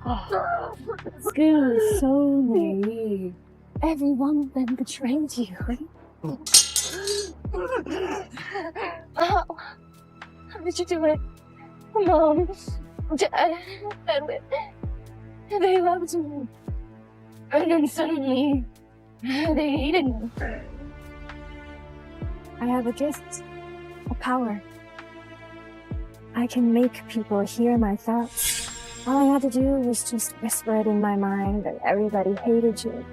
School is so naive. Every one of them betrayed you. How did you do it? Mom, Dad, Edwin, they loved me. And then suddenly, they hated me. I have a gift, a power. I can make people hear my thoughts. All I had to do was just whisper it in my mind, and everybody hated you.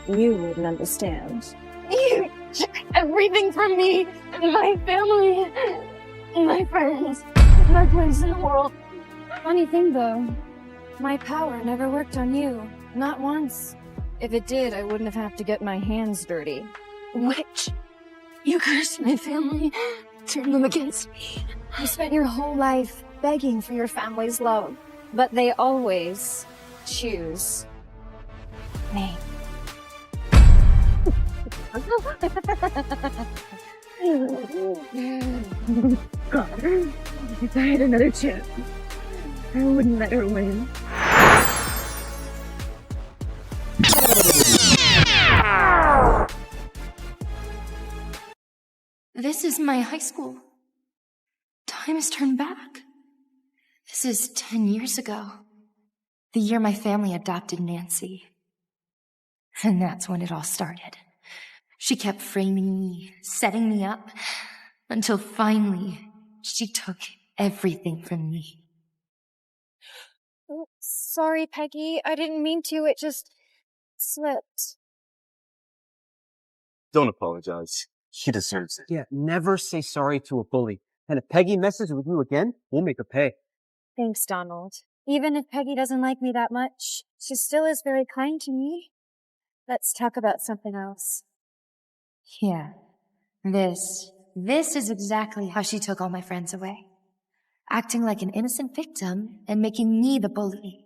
You wouldn't understand. You took everything from me, and my family, and my friends, my place in the world. Funny thing, though, my power never worked on you. Not once. If it did, I wouldn't have to get my hands dirty. Witch! You cursed my family, turned them against me. You spent your whole life begging for your family's love, but they always choose me. God, if I had another chance, I wouldn't let her win. This is my high school. Time has turned back. This is 10 years ago. The year my family adopted Nancy. And that's when it all started. She kept framing me, setting me up, until finally she took everything from me. Oh, sorry, Peggy. I didn't mean to. It just slipped. Don't apologize. She deserves it. Yeah, never say sorry to a bully. And if Peggy messes with you again, we'll make her pay. Thanks, Donald. Even if Peggy doesn't like me that much, she still is very kind to me. Let's talk about something else. Yeah, this is exactly how she took all my friends away. Acting like an innocent victim and making me the bully.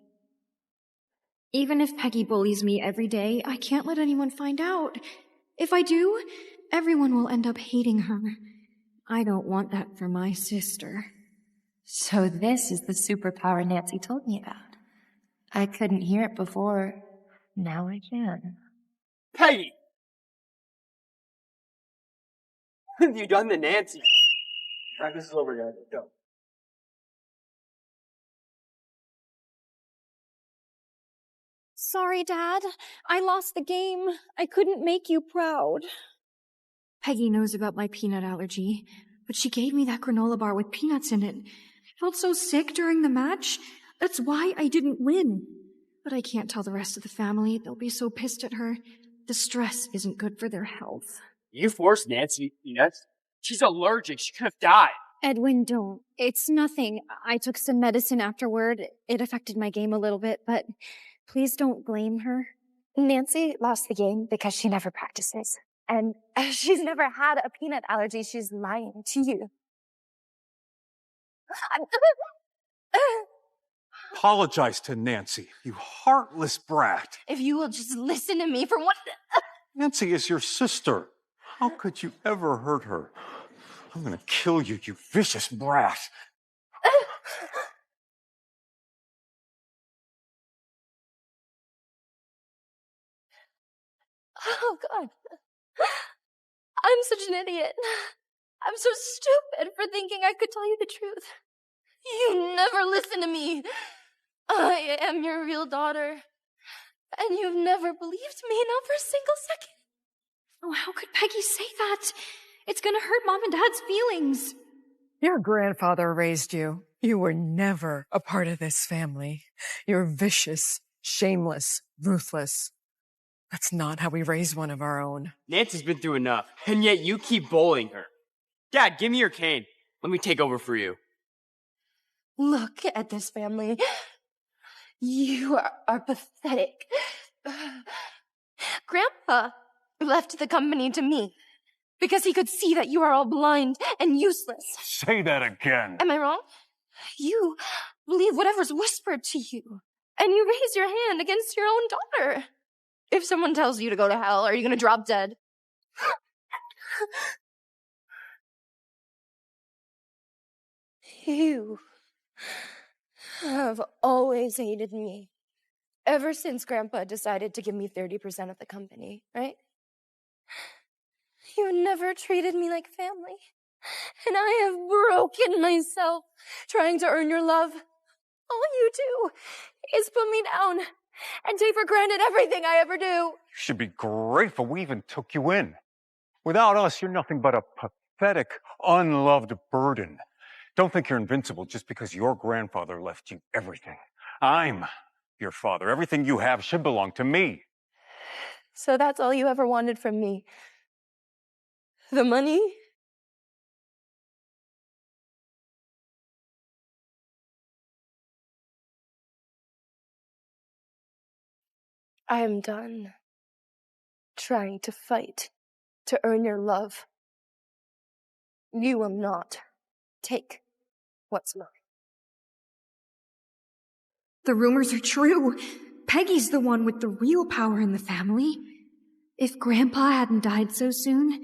Even if Peggy bullies me every day, I can't let anyone find out. If I do, everyone will end up hating her. I don't want that for my sister. So this is the superpower Nancy told me about. I couldn't hear it before. Now I can. Peggy! What have you done to Nancy? Practice is over, guys. Go. Sorry, Dad. I lost the game. I couldn't make you proud. Peggy knows about my peanut allergy, but she gave me that granola bar with peanuts in it. I felt so sick during the match. That's why I didn't win. But I can't tell the rest of the family. They'll be so pissed at her. The stress isn't good for their health. You forced Nancy peanuts? She's allergic. She could have died. Edwin, don't. It's nothing. I took some medicine afterward. It affected my game a little bit, but please don't blame her. Nancy lost the game because she never practices. And she's never had a peanut allergy. She's lying to you. Apologize to Nancy, you heartless brat. If you will just listen to me for one... Nancy is your sister. How could you ever hurt her? I'm gonna kill you, you vicious brat. Oh, God. I'm such an idiot. I'm so stupid for thinking I could tell you the truth. You never listen to me. I am your real daughter. And you've never believed me, not for a single second. Oh, how could Peggy say that? It's gonna hurt Mom and Dad's feelings. Your grandfather raised you. You were never a part of this family. You're vicious, shameless, ruthless. That's not how we raise one of our own. Nancy's been through enough, and yet you keep bullying her. Dad, give me your cane. Let me take over for you. Look at this family. You are pathetic. Grandpa left the company to me because he could see that you are all blind and useless. Say that again. Am I wrong? You believe whatever's whispered to you, and you raise your hand against your own daughter. If someone tells you to go to hell, are you going to drop dead? have always hated me. Ever since Grandpa decided to give me 30% of the company, right? You never treated me like family. And I have broken myself trying to earn your love. All you do is put me down and take for granted everything I ever do. You should be grateful we even took you in. Without us, you're nothing but a pathetic, unloved burden. Don't think you're invincible just because your grandfather left you everything. I'm your father. Everything you have should belong to me. So that's all you ever wanted from me? The money? I am done trying to fight to earn your love. You will not take what's mine. The rumors are true. Peggy's the one with the real power in the family. If Grandpa hadn't died so soon,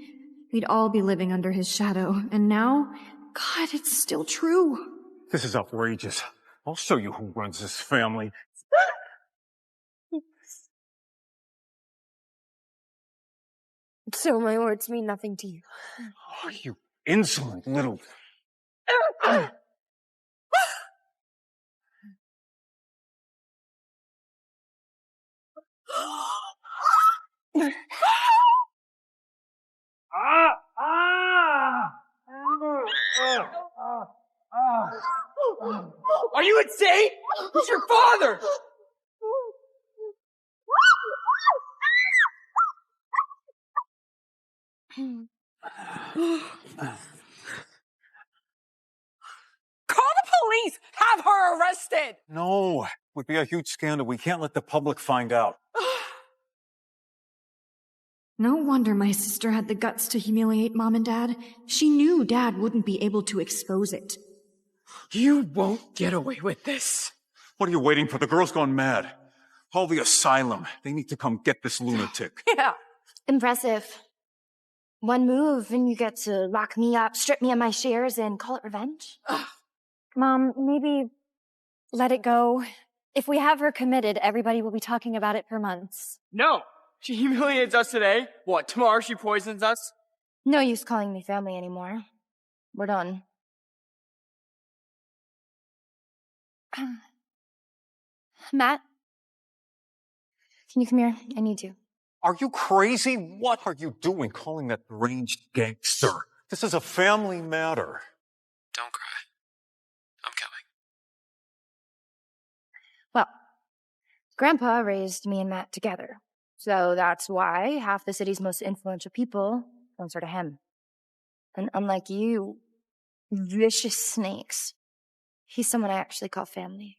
we'd all be living under his shadow. And now, God, it's still true. This is outrageous. I'll show you who runs this family. So my words mean nothing to you. Oh, you insolent little... Are you insane? Who's your father? Call the police! Have her arrested! No, it would be a huge scandal. We can't let the public find out. No wonder my sister had the guts to humiliate Mom and Dad. She knew Dad wouldn't be able to expose it. You won't get away with this. What are you waiting for? The girl's gone mad. Call the asylum. They need to come get this lunatic. Yeah. Impressive. One move and you get to lock me up, strip me of my shares, and call it revenge? Mom, maybe let it go. If we have her committed, everybody will be talking about it for months. No. She humiliates us today. What, tomorrow she poisons us? No use calling me family anymore. We're done. Matt? Can you come here? I need you. Are you crazy? What are you doing calling that deranged gangster? This is a family matter. Don't cry. I'm coming. Well, Grandpa raised me and Matt together. So that's why half the city's most influential people answer to him. And unlike you, vicious snakes, he's someone I actually call family.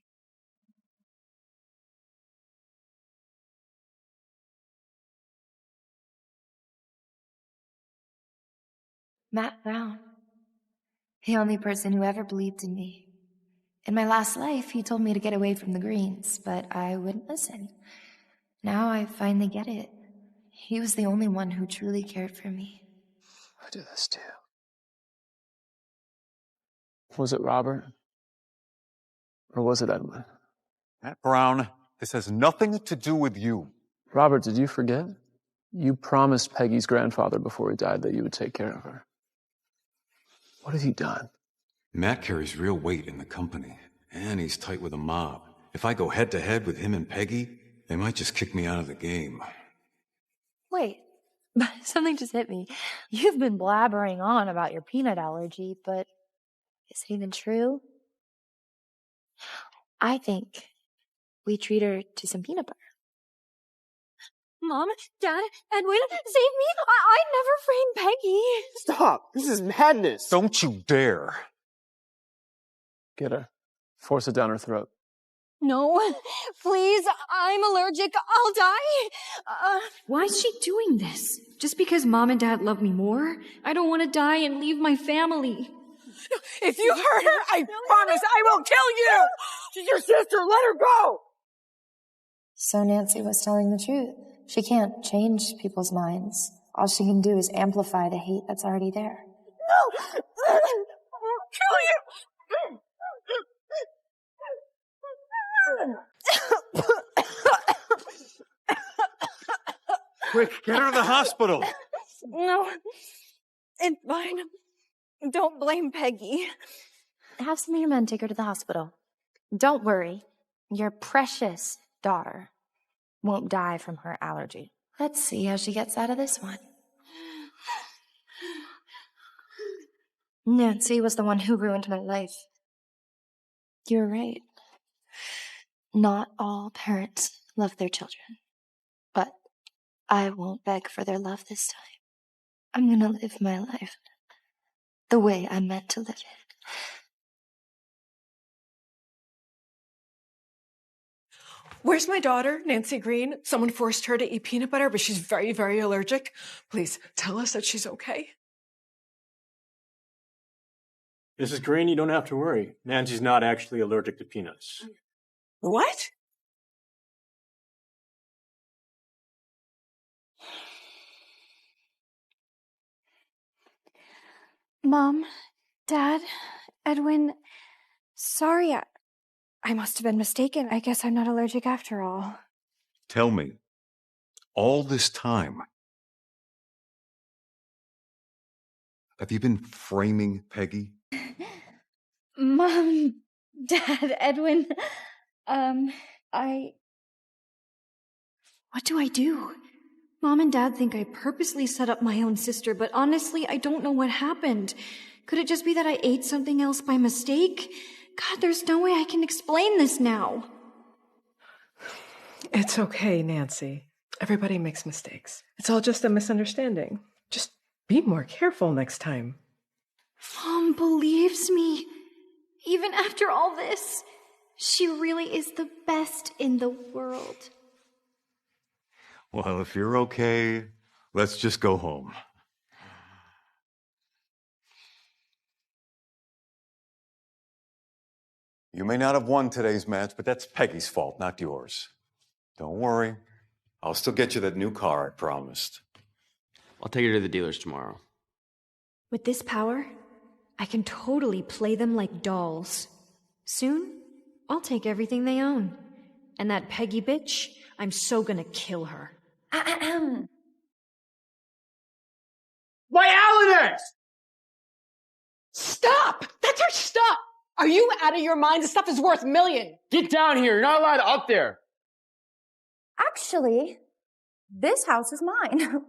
Matt Brown. The only person who ever believed in me. In my last life, he told me to get away from the Greens, but I wouldn't listen. Now I finally get it. He was the only one who truly cared for me. I do this too. Was it Robert? Or was it Edwin? Matt Brown, this has nothing to do with you. Robert, did you forget? You promised Peggy's grandfather before he died that you would take care of her. What have you done? Matt carries real weight in the company, and he's tight with a mob. If I go head-to-head with him and Peggy, they might just kick me out of the game. Wait, something just hit me. You've been blabbering on about your peanut allergy, but is it even true? I think we treat her to some peanut butter. Mom, Dad, Edwin, save me! I'd never frame Peggy! Stop. This is madness. Don't you dare. Get her. Force it down her throat. No, please, I'm allergic. I'll die. Why is she doing this? Just because Mom and Dad love me more? I don't want to die and leave my family. If you hurt her, I promise I will kill you! She's your sister, let her go! So Nancy was telling the truth. She can't change people's minds. All she can do is amplify the hate that's already there. No! I'll kill you! Quick, get her to the hospital. No, it's fine. Don't blame Peggy. Have some of your men take her to the hospital. Don't worry. Your precious daughter won't die from her allergy. Let's see how she gets out of this one. Nancy was the one who ruined my life. You're right. Not all parents love their children. But I won't beg for their love this time. I'm gonna live my life the way I'm meant to live it. Where's my daughter, Nancy Green? Someone forced her to eat peanut butter, but she's very, very allergic. Please tell us that she's okay. Mrs. Green, you don't have to worry. Nancy's not actually allergic to peanuts. What? Mom, Dad, Edwin, sorry, I must have been mistaken. I guess I'm not allergic after all. Tell me, all this time, have you been framing Peggy? Mom, Dad, Edwin, What do I do? Mom and Dad think I purposely set up my own sister, but honestly, I don't know what happened. Could it just be that I ate something else by mistake? God, there's no way I can explain this now. It's okay, Nancy. Everybody makes mistakes. It's all just a misunderstanding. Just be more careful next time. Mom believes me. Even after all this, she really is the best in the world. Well, if you're okay, let's just go home. You may not have won today's match, but that's Peggy's fault, not yours. Don't worry. I'll still get you that new car I promised. I'll take her to the dealers tomorrow. With this power, I can totally play them like dolls. Soon, I'll take everything they own. And that Peggy bitch, I'm so gonna kill her. My Alanis! Stop! That's her stuff! Are you out of your mind? This stuff is worth millions. Get down here! You're not allowed up there! Actually, this house is mine.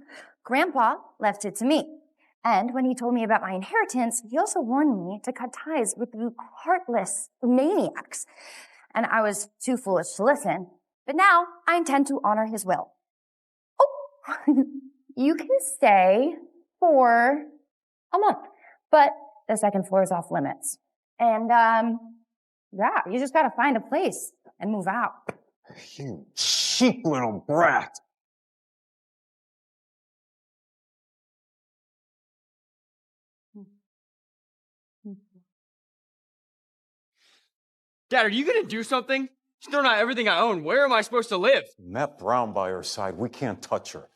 Grandpa left it to me. And when he told me about my inheritance, he also warned me to cut ties with you heartless maniacs. And I was too foolish to listen. But now I intend to honor his will. Oh, you can stay for a month, but the second floor is off limits. And, yeah, you just gotta find a place and move out. You cheap little brat. Dad, are you gonna do something? She's throwing out everything I own. Where am I supposed to live? Matt Brown by her side. We can't touch her.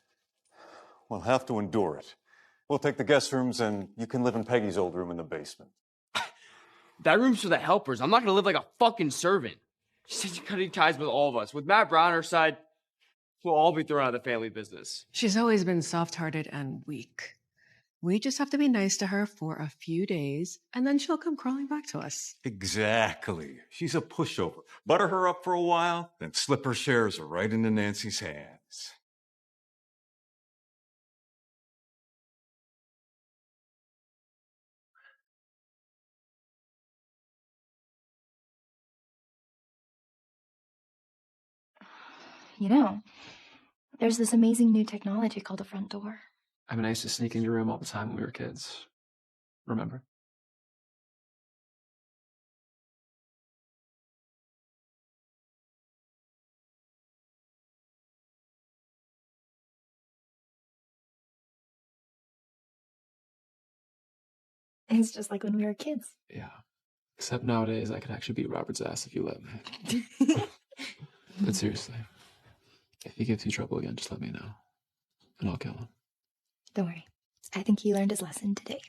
We'll have to endure it. We'll take the guest rooms and you can live in Peggy's old room in the basement. That room's for the helpers. I'm not gonna live like a fucking servant. She said she's cutting ties with all of us. With Matt Brown on her side, we'll all be thrown out of the family business. She's always been soft-hearted and weak. We just have to be nice to her for a few days, and then she'll come crawling back to us. Exactly. She's a pushover. Butter her up for a while, then slip her shares right into Nancy's hands. You know, there's this amazing new technology called a front door. I mean, I used to sneak in your room all the time when we were kids. Remember? It's just like when we were kids. Yeah. Except nowadays, I could actually beat Robert's ass if you let me. But seriously, if he gives you trouble again, just let me know. And I'll kill him. Don't worry. I think he learned his lesson today.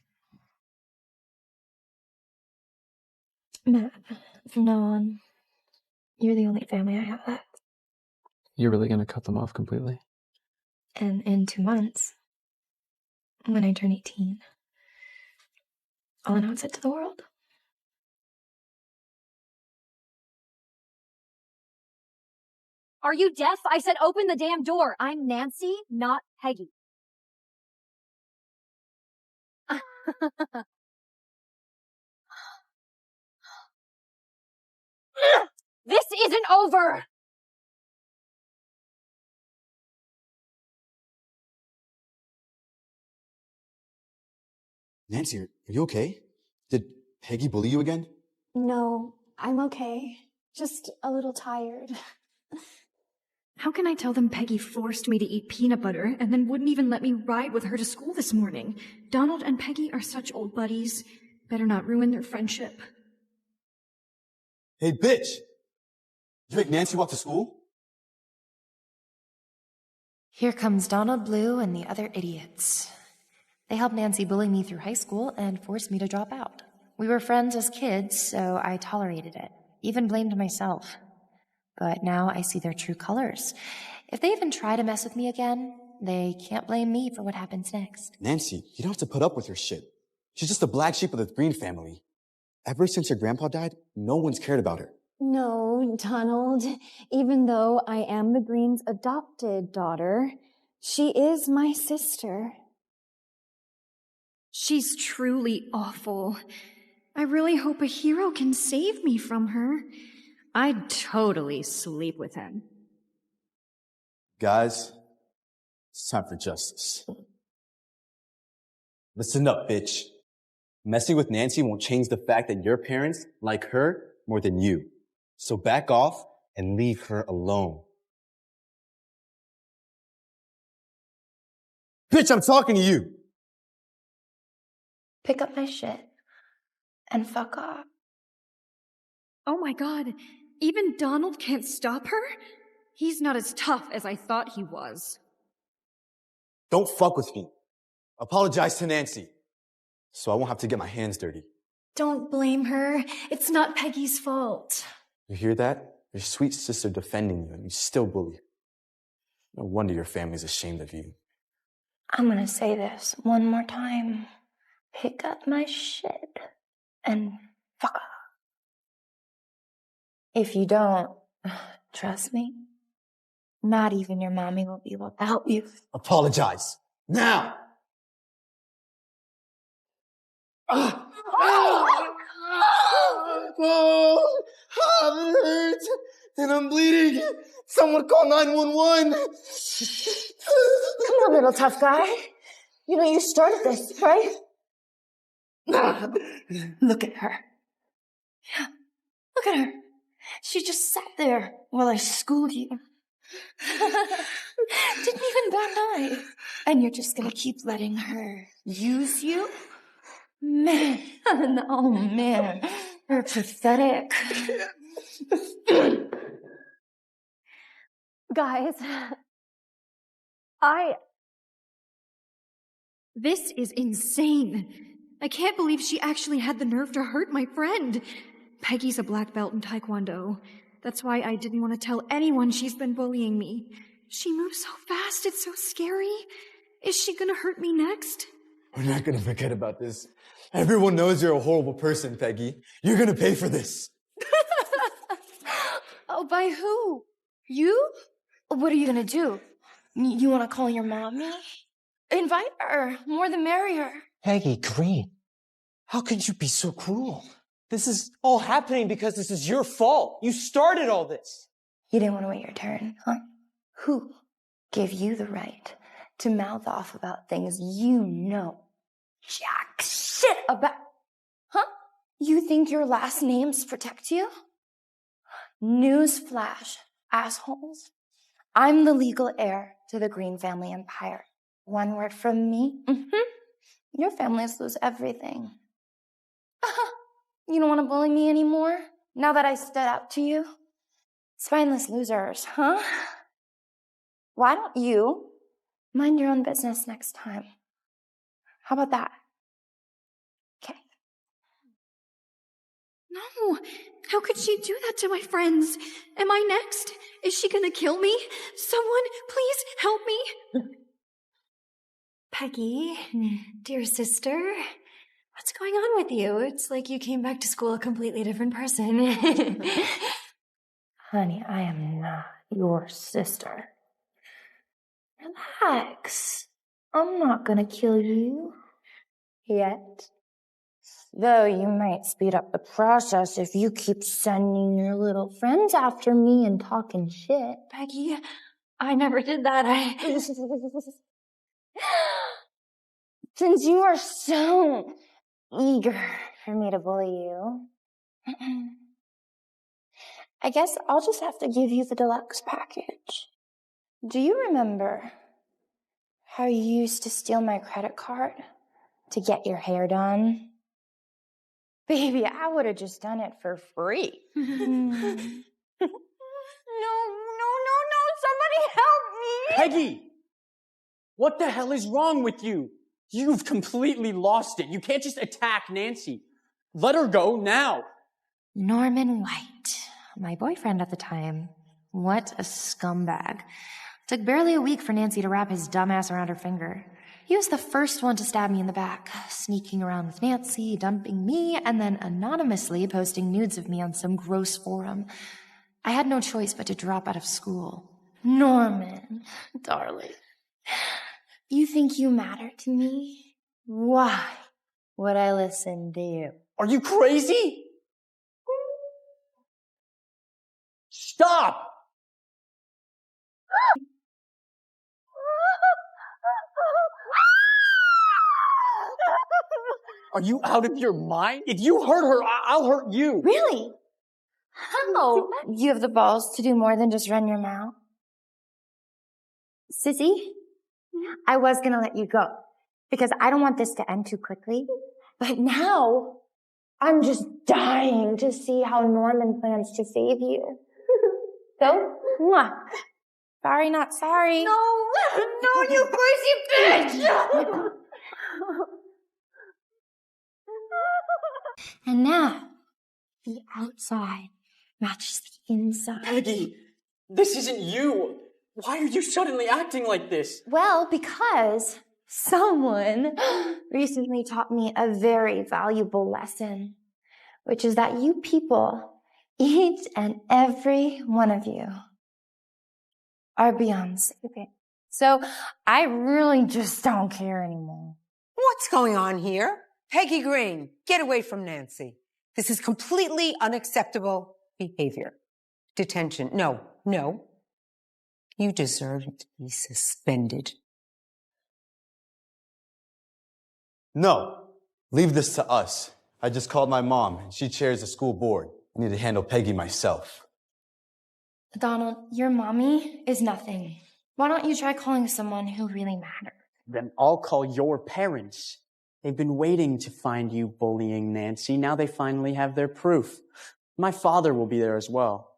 Matt, from now on, you're the only family I have left. You're really gonna cut them off completely? And in 2 months, when I turn 18, I'll announce it to the world. Are you deaf? I said open the damn door. I'm Nancy, not Peggy. This isn't over! Nancy, are you okay? Did Peggy bully you again? No, I'm okay. Just a little tired. How can I tell them Peggy forced me to eat peanut butter and then wouldn't even let me ride with her to school this morning? Donald and Peggy are such old buddies. Better not ruin their friendship. Hey, bitch! You make Nancy walk to school? Here comes Donald Blue and the other idiots. They helped Nancy bully me through high school and forced me to drop out. We were friends as kids, so I tolerated it. Even blamed myself. But now I see their true colors. If they even try to mess with me again, they can't blame me for what happens next. Nancy, you don't have to put up with her shit. She's just a black sheep of the Green family. Ever since her grandpa died, no one's cared about her. No, Donald. Even though I am the Green's adopted daughter, she is my sister. She's truly awful. I really hope a hero can save me from her. I'd totally sleep with him. Guys, it's time for justice. Listen up, bitch. Messing with Nancy won't change the fact that your parents like her more than you. So back off and leave her alone. Bitch, I'm talking to you. Pick up my shit and fuck off. Oh my god, even Donald can't stop her? He's not as tough as I thought he was. Don't fuck with me. Apologize to Nancy, so I won't have to get my hands dirty. Don't blame her. It's not Peggy's fault. You hear that? Your sweet sister defending you, and you still bully her. No wonder your family's ashamed of you. I'm gonna say this one more time. Pick up my shit and fuck off. If you don't, trust me, not even your mommy will be able to help you. Apologize. Now! Oh, I'm hurt and I'm bleeding. Someone call 911. Come on, little tough guy. You know you started this, right? Look at her. Yeah, look at her. She just sat there while I schooled you. Didn't even bat an eye. And you're just gonna keep letting her use you? Man, oh man, you're pathetic. Guys, This is insane. I can't believe she actually had the nerve to hurt my friend. Peggy's a black belt in Taekwondo. That's why I didn't want to tell anyone she's been bullying me. She moves so fast, it's so scary. Is she gonna hurt me next? We're not gonna forget about this. Everyone knows you're a horrible person, Peggy. You're gonna pay for this. Oh, by who? You? What are you gonna do? You wanna call your mommy? Invite her. More the merrier. Peggy, Green, how could you be so cruel? This is all happening because this is your fault. You started all this. You didn't want to wait your turn, huh? Who gave you the right to mouth off about things you know jack shit about? Huh? You think your last names protect you? Newsflash, assholes. I'm the legal heir to the Green family empire. One word from me, your families lose everything. You don't want to bully me anymore? Now that I stood up to you? Spineless losers, huh? Why don't you mind your own business next time? How about that? Okay. No, how could she do that to my friends? Am I next? Is she gonna kill me? Someone, please help me. Peggy, dear sister, what's going on with you? It's like you came back to school a completely different person. Honey, I am not your sister. Relax. I'm not gonna kill you. Yet. Though you might speed up the process if you keep sending your little friends after me and talking shit. Peggy, I never did that. Since you are so eager for me to bully you, I guess I'll just have to give you the deluxe package. Do you remember how you used to steal my credit card to get your hair done? Baby, I would have just done it for free. No, somebody help me! Peggy! What the hell is wrong with you? You've completely lost it. You can't just attack Nancy. Let her go now. Norman White, my boyfriend at the time. What a scumbag. Took barely a week for Nancy to wrap his dumbass around her finger. He was the first one to stab me in the back, sneaking around with Nancy, dumping me, and then anonymously posting nudes of me on some gross forum. I had no choice but to drop out of school. Norman, darling, you think you matter to me? Why would I listen to you? Are you crazy? Stop! Are you out of your mind? If you hurt her, I'll hurt you. Really? How? You have the balls to do more than just run your mouth? Sissy, I was gonna let you go because I don't want this to end too quickly. But now, I'm just dying to see how Norman plans to save you. So, mwah. Sorry, not sorry. No, you crazy bitch! And now, the outside matches the inside. Peggy, this isn't you. Why are you suddenly acting like this? Well, because someone recently taught me a very valuable lesson, which is that you people, each and every one of you, are beyond saving. So I really just don't care anymore. What's going on here? Peggy Green, get away from Nancy. This is completely unacceptable behavior. Detention. No. You deserve to be suspended. No, leave this to us. I just called my mom, and she chairs the school board. I need to handle Peggy myself. Donald, your mommy is nothing. Why don't you try calling someone who really matters? Then I'll call your parents. They've been waiting to find you bullying Nancy. Now they finally have their proof. My father will be there as well.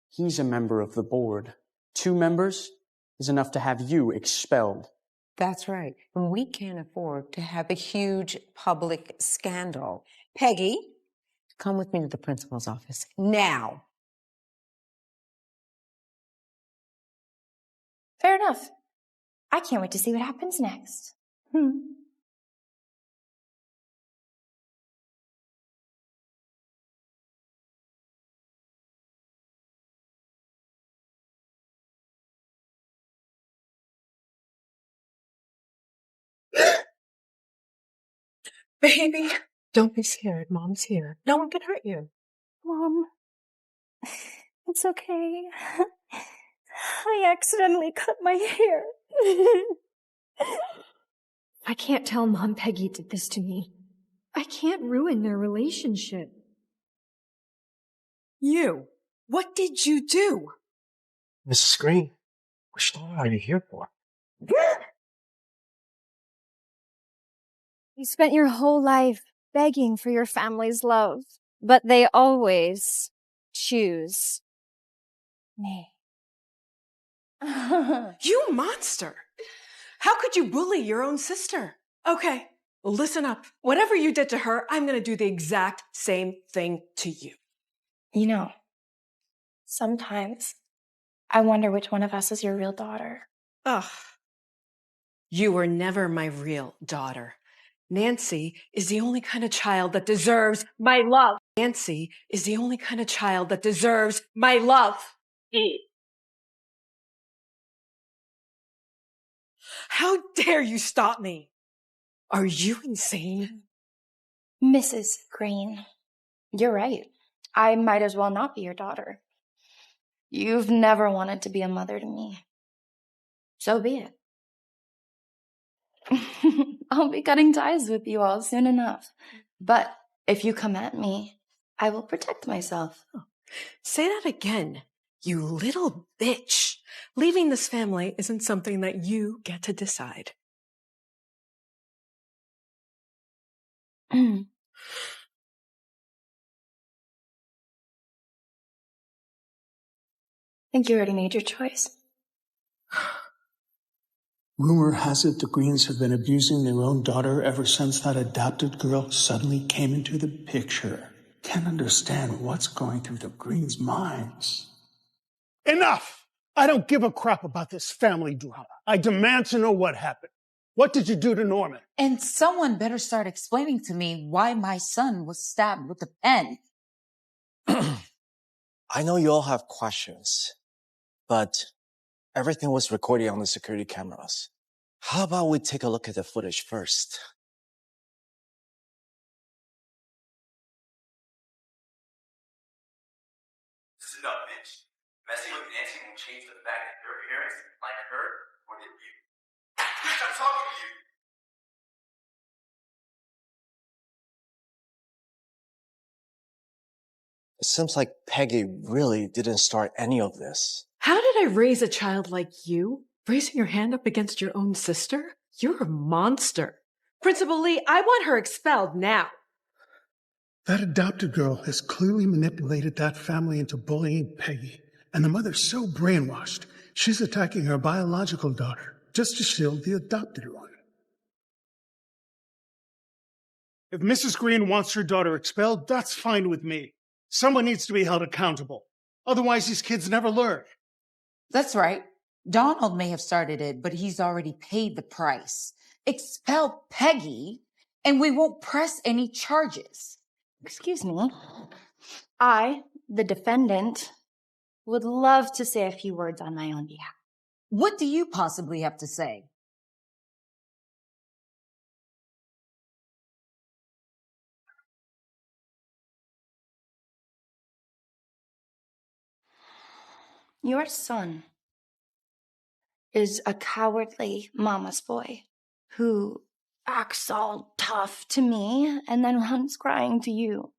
He's a member of the board. 2 members is enough to have you expelled. That's right. We can't afford to have a huge public scandal. Peggy, come with me to the principal's office. Now. Fair enough. I can't wait to see what happens next. Baby, don't be scared. Mom's here. No one can hurt you. Mom, it's okay. I accidentally cut my hair. I can't tell Mom Peggy did this to me. I can't ruin their relationship. You. What did you do? Mrs. Green, which door are you here for? You spent your whole life begging for your family's love, but they always choose me. You monster! How could you bully your own sister? Okay, listen up. Whatever you did to her, I'm gonna do the exact same thing to you. You know, sometimes I wonder which one of us is your real daughter. Ugh. You were never my real daughter. Nancy is the only kind of child that deserves my love. Nancy is the only kind of child that deserves my love. How dare you stop me? Are you insane? Mrs. Green, you're right. I might as well not be your daughter. You've never wanted to be a mother to me. So be it. I'll be cutting ties with you all soon enough. But if you come at me, I will protect myself. Say that again, you little bitch. Leaving this family isn't something that you get to decide. Think you already made your choice? Rumor has it the Greens have been abusing their own daughter ever since that adopted girl suddenly came into the picture. Can't understand what's going through the Greens' minds. Enough! I don't give a crap about this family drama. I demand to know what happened. What did you do to Norman? And someone better start explaining to me why my son was stabbed with a pen. I know you all have questions, but everything was recorded on the security cameras. How about we take a look at the footage first? This is enough, bitch. Messing with Nancy won't change the fact that your parents like her more than you. Bitch, I'm talking to you. It seems like Peggy really didn't start any of this. How did I raise a child like you? Raising your hand up against your own sister? You're a monster. Principal Lee, I want her expelled now. That adopted girl has clearly manipulated that family into bullying Peggy. And the mother's so brainwashed, she's attacking her biological daughter just to shield the adopted one. If Mrs. Green wants her daughter expelled, that's fine with me. Someone needs to be held accountable. Otherwise, these kids never learn. That's right. Donald may have started it, but he's already paid the price. Expel Peggy, and we won't press any charges. Excuse me. I, the defendant, would love to say a few words on my own behalf. What do you possibly have to say? Your son is a cowardly mama's boy who acts all tough to me and then runs crying to you.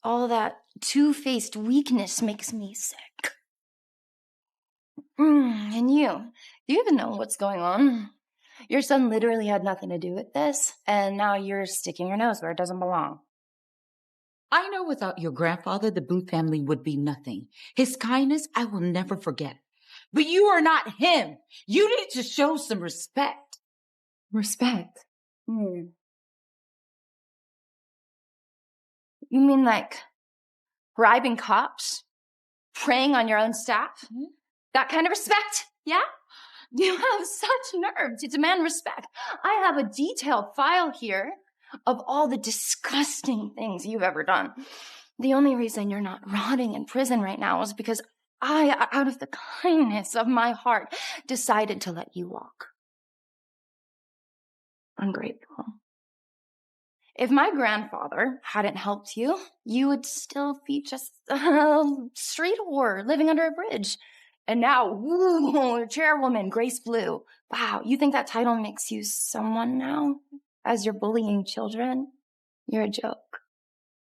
All that two-faced weakness makes me sick. And you, do you even know what's going on? Your son literally had nothing to do with this, and now you're sticking your nose where it doesn't belong. I know without your grandfather, the Booth family would be nothing. His kindness, I will never forget. But you are not him. You need to show some respect. Respect? You mean like bribing cops? Preying on your own staff? That kind of respect? Yeah? You have such nerve to demand respect. I have a detailed file here of all the disgusting things you've ever done. The only reason you're not rotting in prison right now is because I, out of the kindness of my heart, decided to let you walk. Ungrateful. If my grandfather hadn't helped you, you would still be just a street whore living under a bridge. And now, woo, chairwoman, Grace Blue. Wow, you think that title makes you someone now? As you're bullying children? You're a joke.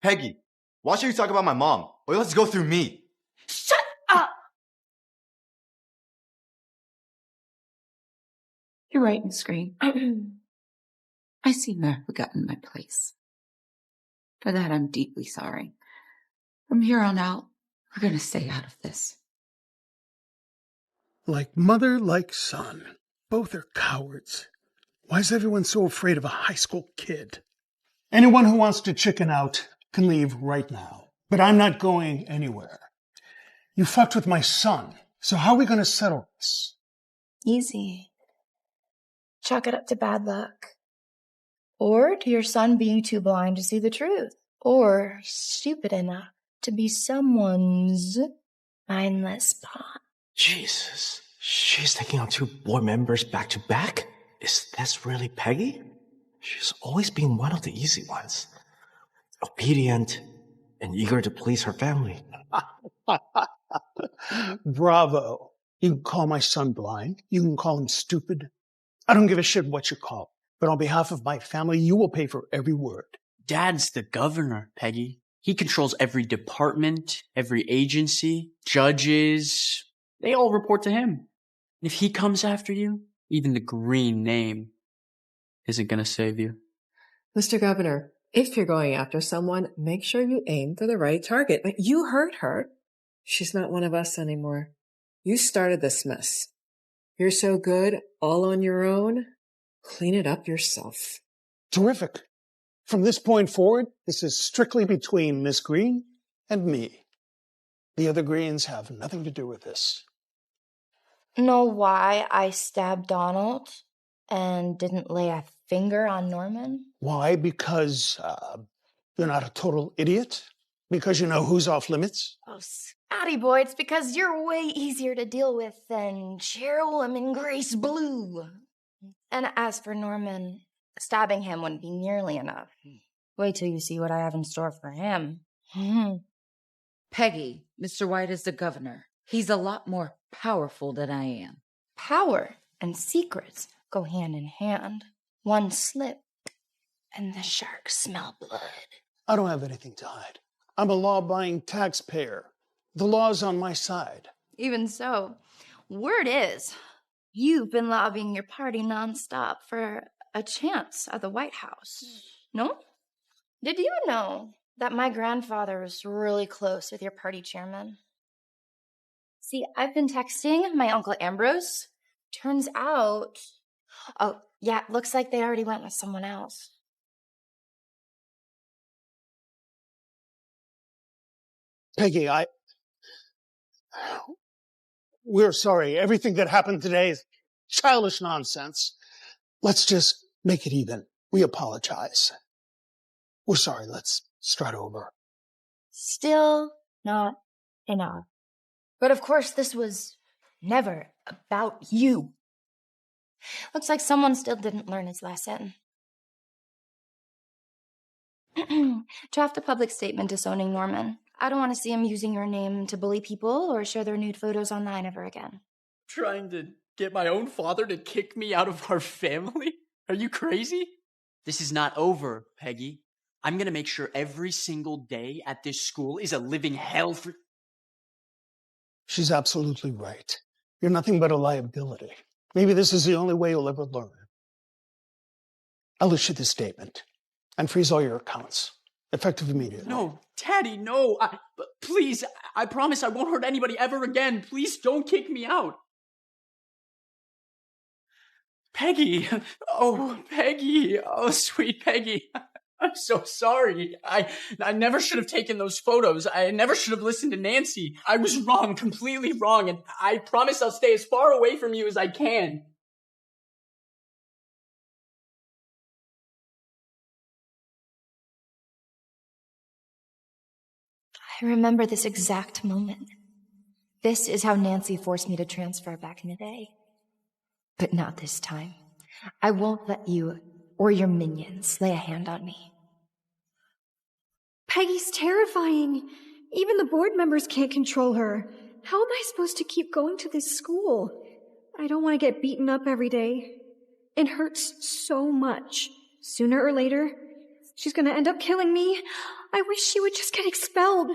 Peggy, why should you talk about my mom? Or let's go through me. Shut up! You're right, Miss Green. I seem to have forgotten my place. For that, I'm deeply sorry. From here on out, we're going to stay out of this. Like mother, like son. Both are cowards. Why is everyone so afraid of a high school kid? Anyone who wants to chicken out can leave right now. But I'm not going anywhere. You fucked with my son, so how are we going to settle this? Easy. Chalk it up to bad luck. Or to your son being too blind to see the truth. Or stupid enough to be someone's mindless pawn. Jesus, she's taking on 2 board members back to back? Is this really Peggy? She's always been one of the easy ones. Obedient and eager to please her family. Bravo. You can call my son blind. You can call him stupid. I don't give a shit what you call him. But on behalf of my family, you will pay for every word. Dad's the governor, Peggy. He controls every department, every agency, judges. They all report to him. If he comes after you, even the green name isn't going to save you. Mr. Governor, if you're going after someone, make sure you aim for the right target. You hurt her. She's not one of us anymore. You started this mess. You're so good, all on your own. Clean it up yourself. Terrific. From this point forward, this is strictly between Miss Green and me. The other Greens have nothing to do with this. Know why I stabbed Donald and didn't lay a finger on Norman? Why? Because you're not a total idiot? Because you know who's off limits? Oh, Scotty boy, it's because you're way easier to deal with than Cheryl and Grace Blue. And as for Norman, stabbing him wouldn't be nearly enough. Wait till you see what I have in store for him. Peggy, Mr. White is the governor. He's a lot more powerful than I am. Power and secrets go hand in hand. One slip, and the sharks smell blood. I don't have anything to hide. I'm a law-abiding taxpayer. The law's on my side. Even so, word is, you've been lobbying your party nonstop for a chance at the White House. No? Did you know that my grandfather was really close with your party chairman? See, I've been texting my Uncle Ambrose. Turns out... Oh, yeah, looks like they already went with someone else. Peggy, we're sorry. Everything that happened today is childish nonsense. Let's just make it even. We apologize. We're sorry. Let's start over. Still not enough. But of course, this was never about you. Looks like someone still didn't learn his lesson. Draft a public statement disowning Norman. I don't want to see him using your name to bully people or share their nude photos online ever again. Trying to get my own father to kick me out of our family? Are you crazy? This is not over, Peggy. I'm going to make sure every single day at this school is a living hell for... She's absolutely right. You're nothing but a liability. Maybe this is the only way you'll ever learn. I'll issue this statement and freeze all your accounts, effective immediately. No, Daddy, no. Please, I promise I won't hurt anybody ever again. Please don't kick me out. Peggy. Oh, Peggy. Oh, sweet Peggy. I'm so sorry. I never should have taken those photos. I never should have listened to Nancy. I was wrong, completely wrong, and I promise I'll stay as far away from you as I can. I remember this exact moment. This is how Nancy forced me to transfer back in the day. But not this time. I won't let you or your minions lay a hand on me. Peggy's terrifying. Even the board members can't control her. How am I supposed to keep going to this school? I don't want to get beaten up every day. It hurts so much. Sooner or later, she's going to end up killing me. I wish she would just get expelled.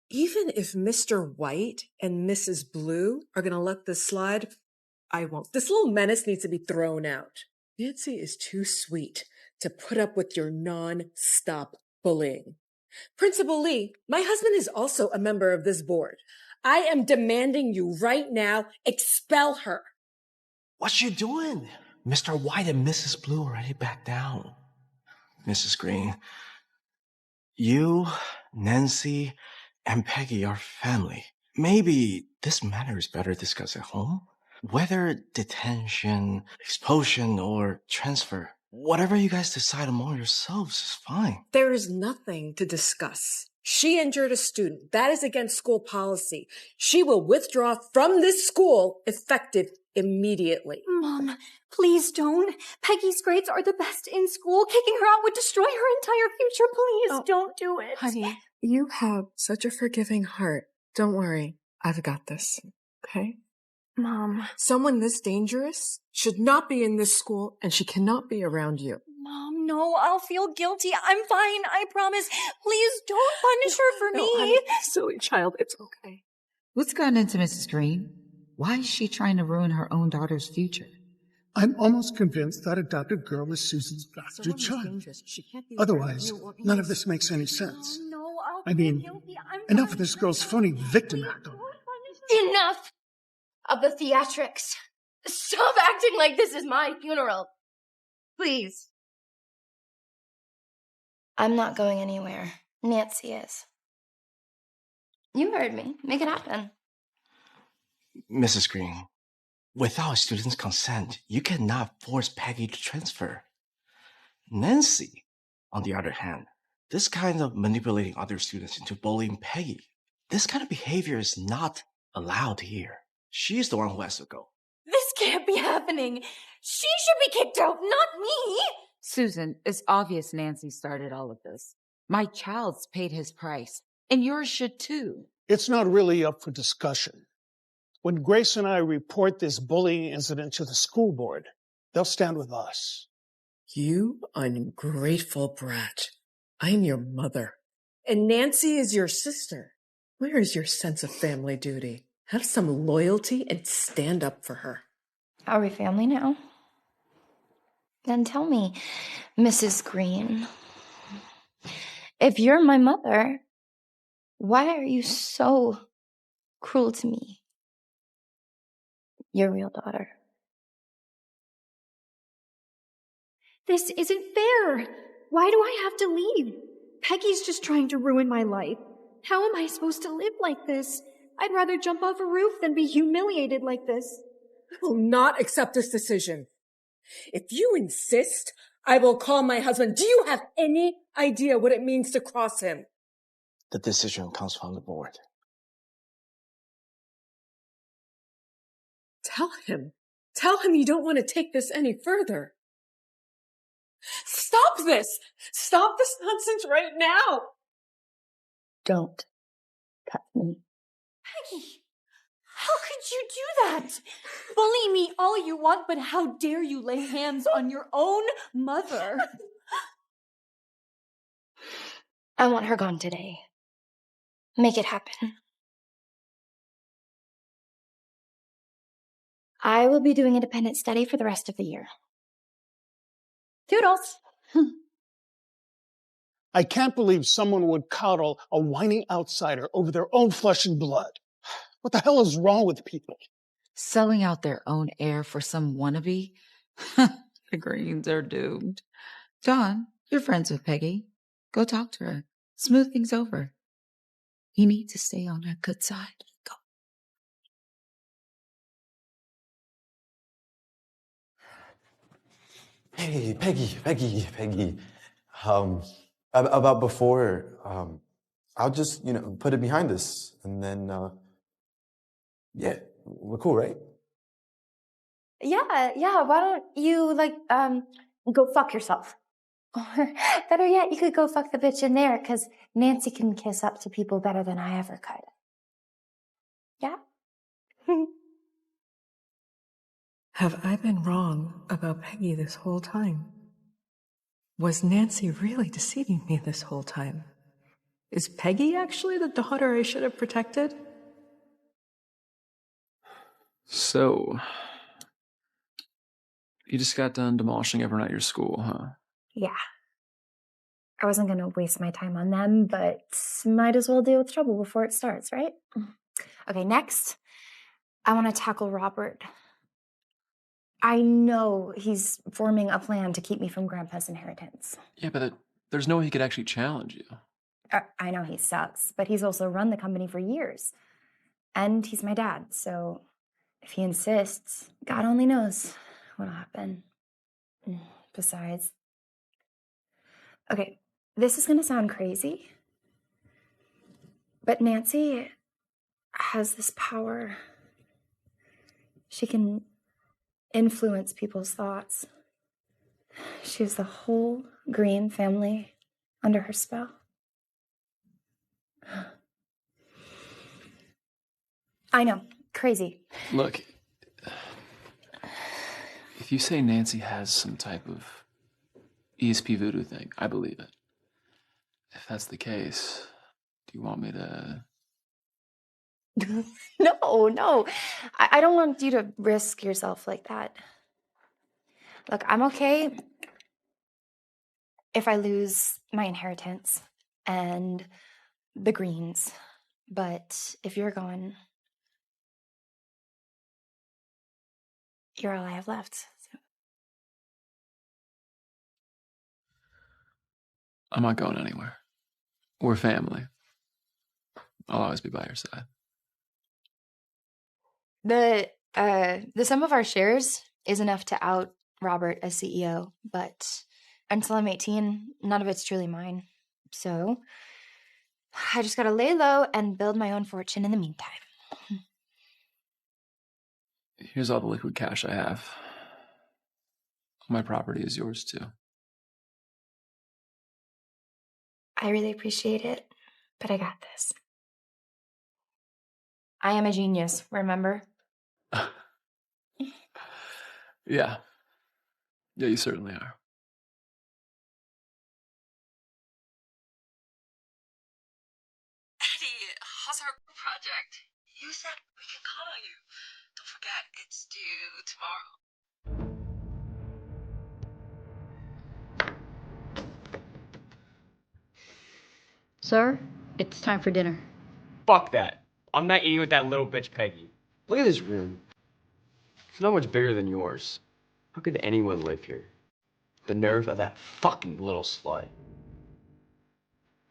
Even if Mr. White and Mrs. Blue are going to let this slide, I won't. This little menace needs to be thrown out. Nancy is too sweet to put up with your non-stop bullying. Principal Lee, my husband is also a member of this board. I am demanding you right now expel her. What you doing? Mr. White and Mrs. Blue already back down. Mrs. Green, you, Nancy, and Peggy are family. Maybe this matter is better discussed at home? Whether detention, expulsion, or transfer, whatever you guys decide among yourselves is fine. There is nothing to discuss. She injured a student. That is against school policy. She will withdraw from this school effective immediately. Mom, please don't. Peggy's grades are the best in school. Kicking her out would destroy her entire future. Please don't do it. Honey, you have such a forgiving heart. Don't worry. I've got this. Okay? Mom. Someone this dangerous should not be in this school, and she cannot be around you. Mom, no, I'll feel guilty. I'm fine, I promise. Please don't punish her for me. honey, silly child, it's okay. What's gotten into Mrs. Green? Why is she trying to ruin her own daughter's future? I'm almost convinced that adopted girl is Susan's bastard child. Otherwise, none of this makes any sense. I mean, enough of this girl's phony victim act. Enough of the theatrics. Stop acting like this is my funeral. Please. I'm not going anywhere. Nancy is. You heard me. Make it happen. Mrs. Green, without a student's consent, you cannot force Peggy to transfer. Nancy, on the other hand, this kind of manipulating other students into bullying Peggy, this kind of behavior is not allowed here. She's the one who has to go. This can't be happening. She should be kicked out, not me. Susan, it's obvious Nancy started all of this. My child's paid his price, and yours should too. It's not really up for discussion. When Grace and I report this bullying incident to the school board, they'll stand with us. You ungrateful brat. I'm your mother. And Nancy is your sister. Where is your sense of family duty? Have some loyalty and stand up for her. Are we family now? Then tell me, Mrs. Green, if you're my mother, why are you so cruel to me? Your real daughter. This isn't fair. Why do I have to leave? Peggy's just trying to ruin my life. How am I supposed to live like this? I'd rather jump off a roof than be humiliated like this. I will not accept this decision. If you insist, I will call my husband. Do you have any idea what it means to cross him? The decision comes from the board. Tell him. Tell him you don't want to take this any further. Stop this! Stop this nonsense right now! Don't touch me. Peggy, how could you do that? Bully me all you want, but how dare you lay hands on your own mother? I want her gone today. Make it happen. I will be doing independent study for the rest of the year. Toodles. I can't believe someone would coddle a whining outsider over their own flesh and blood. What the hell is wrong with people? Selling out their own heir for some wannabe? The Greens are doomed. Don, you're friends with Peggy. Go talk to her. Smooth things over. You need to stay on her good side. Go. Hey, Peggy. About before, I'll just, put it behind us. And then, yeah, we're cool, right? Yeah, why don't you, go fuck yourself? Or, better yet, you could go fuck the bitch in there, because Nancy can kiss up to people better than I ever could. Yeah? Have I been wrong about Peggy this whole time? Was Nancy really deceiving me this whole time? Is Peggy actually the daughter I should have protected? So, you just got done demolishing everyone at your school, huh? Yeah. I wasn't going to waste my time on them, but might as well deal with trouble before it starts, right? Okay, next, I want to tackle Robert. I know he's forming a plan to keep me from Grandpa's inheritance. Yeah, but there's no way he could actually challenge you. I know he sucks, but he's also run the company for years. And he's my dad, so If he insists, God only knows what'll happen. Besides, okay, this is gonna sound crazy, but Nancy has this power. She can influence people's thoughts. She has the whole Green family under her spell. I know, crazy. Look, if you say Nancy has some type of ESP voodoo thing, I believe it. If that's the case, do you want me to... No. I don't want you to risk yourself like that. Look, I'm okay if I lose my inheritance and the Greens. But if you're gone, you're all I have left. So. I'm not going anywhere. We're family. I'll always be by your side. The sum of our shares is enough to out Robert as CEO, but until I'm 18, none of it's truly mine. So I just gotta lay low and build my own fortune in the meantime. Here's all the liquid cash I have. My property is yours too. I really appreciate it, but I got this. I am a genius, remember? Yeah. Yeah, you certainly are. Eddie, how's our project? You said we can call on you. Don't forget, it's due tomorrow. Sir, it's time for dinner. Fuck that. I'm not eating with that little bitch Peggy. Look at this room. It's not much bigger than yours. How could anyone live here? The nerve of that fucking little slut.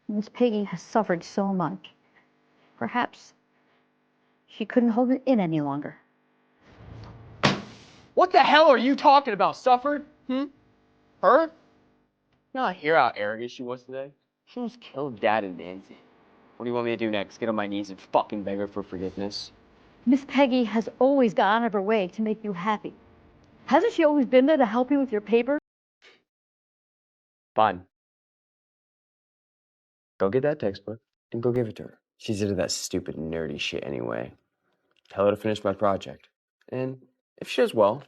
Miss Peggy has suffered so much. Perhaps she couldn't hold it in any longer. What the hell are you talking about? Suffered? Her? You not hear how arrogant she was today? She almost killed Dad and Nancy. What do you want me to do next? Get on my knees and fucking beg her for forgiveness? Miss Peggy has always gone out of her way to make you happy. Hasn't she always been there to help you with your paper? Fine. Go get that textbook and go give it to her. She's into that stupid nerdy shit anyway. Tell her to finish my project. And if she does well,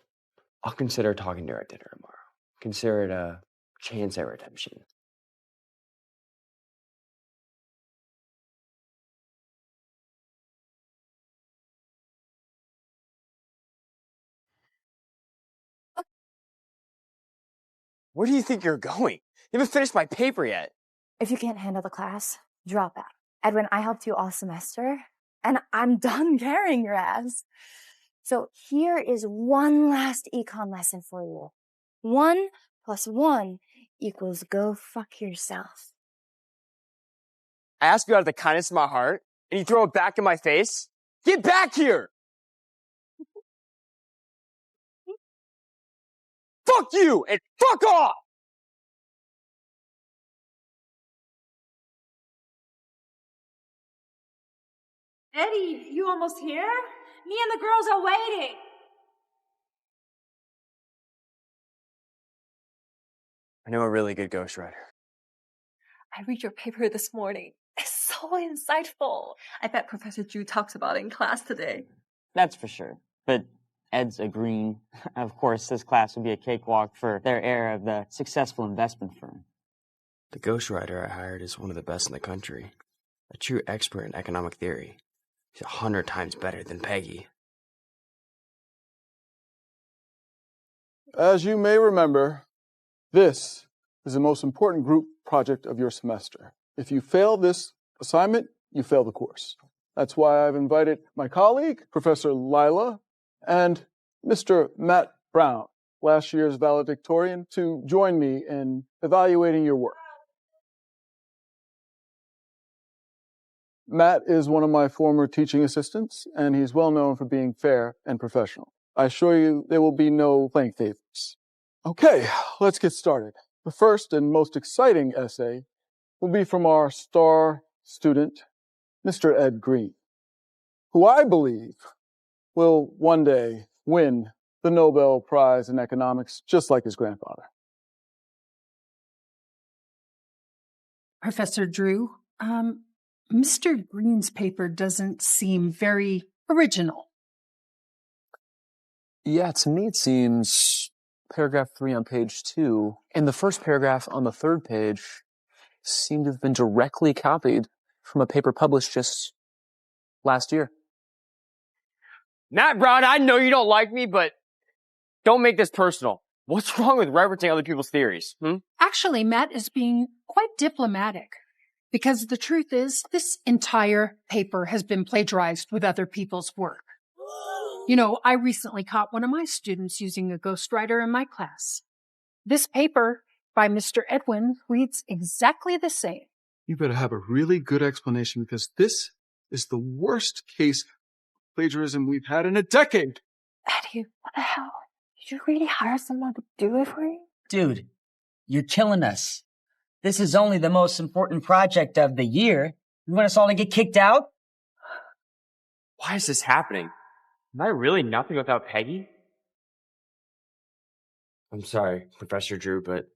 I'll consider talking to her at dinner tomorrow. Consider it a chance at redemption. Where do you think you're going? You haven't finished my paper yet. If you can't handle the class, drop out. Edwin, I helped you all semester, and I'm done carrying your ass. So here is one last econ lesson for you. 1 + 1 equals go fuck yourself. I asked you out of the kindness of my heart, and you throw it back in my face? Get back here! Fuck you, and fuck off! Eddie, you almost here? Me and the girls are waiting. I know a really good ghostwriter. I read your paper this morning. It's so insightful. I bet Professor Drew talks about it in class today. That's for sure. But Ed's agreeing. Of course, this class would be a cakewalk for their heir of the successful investment firm. The ghostwriter I hired is one of the best in the country. A true expert in economic theory. He's 100 times better than Peggy. As you may remember, this is the most important group project of your semester. If you fail this assignment, you fail the course. That's why I've invited my colleague, Professor Lila, and Mr. Matt Brown, last year's valedictorian, to join me in evaluating your work. Matt is one of my former teaching assistants, and he's well known for being fair and professional. I assure you there will be no playing favorites. Okay, let's get started. The first and most exciting essay will be from our star student, Mr. Ed Green, who I believe will one day win the Nobel Prize in Economics, just like his grandfather. Professor Drew, Mr. Green's paper doesn't seem very original. Yeah, to me it seems paragraph 3 on page 2 and the first paragraph on the 3rd page seem to have been directly copied from a paper published just last year. Matt Brown, I know you don't like me, but don't make this personal. What's wrong with referencing other people's theories? Actually, Matt is being quite diplomatic. Because the truth is, this entire paper has been plagiarized with other people's work. You know, I recently caught one of my students using a ghostwriter in my class. This paper by Mr. Edwin reads exactly the same. You better have a really good explanation, because this is the worst case of plagiarism we've had in a decade. Eddie, what the hell? Did you really hire someone to do it for you? Dude, you're killing us. This is only the most important project of the year. You want us all to get kicked out? Why is this happening? Am I really nothing without Peggy? I'm sorry, Professor Drew, but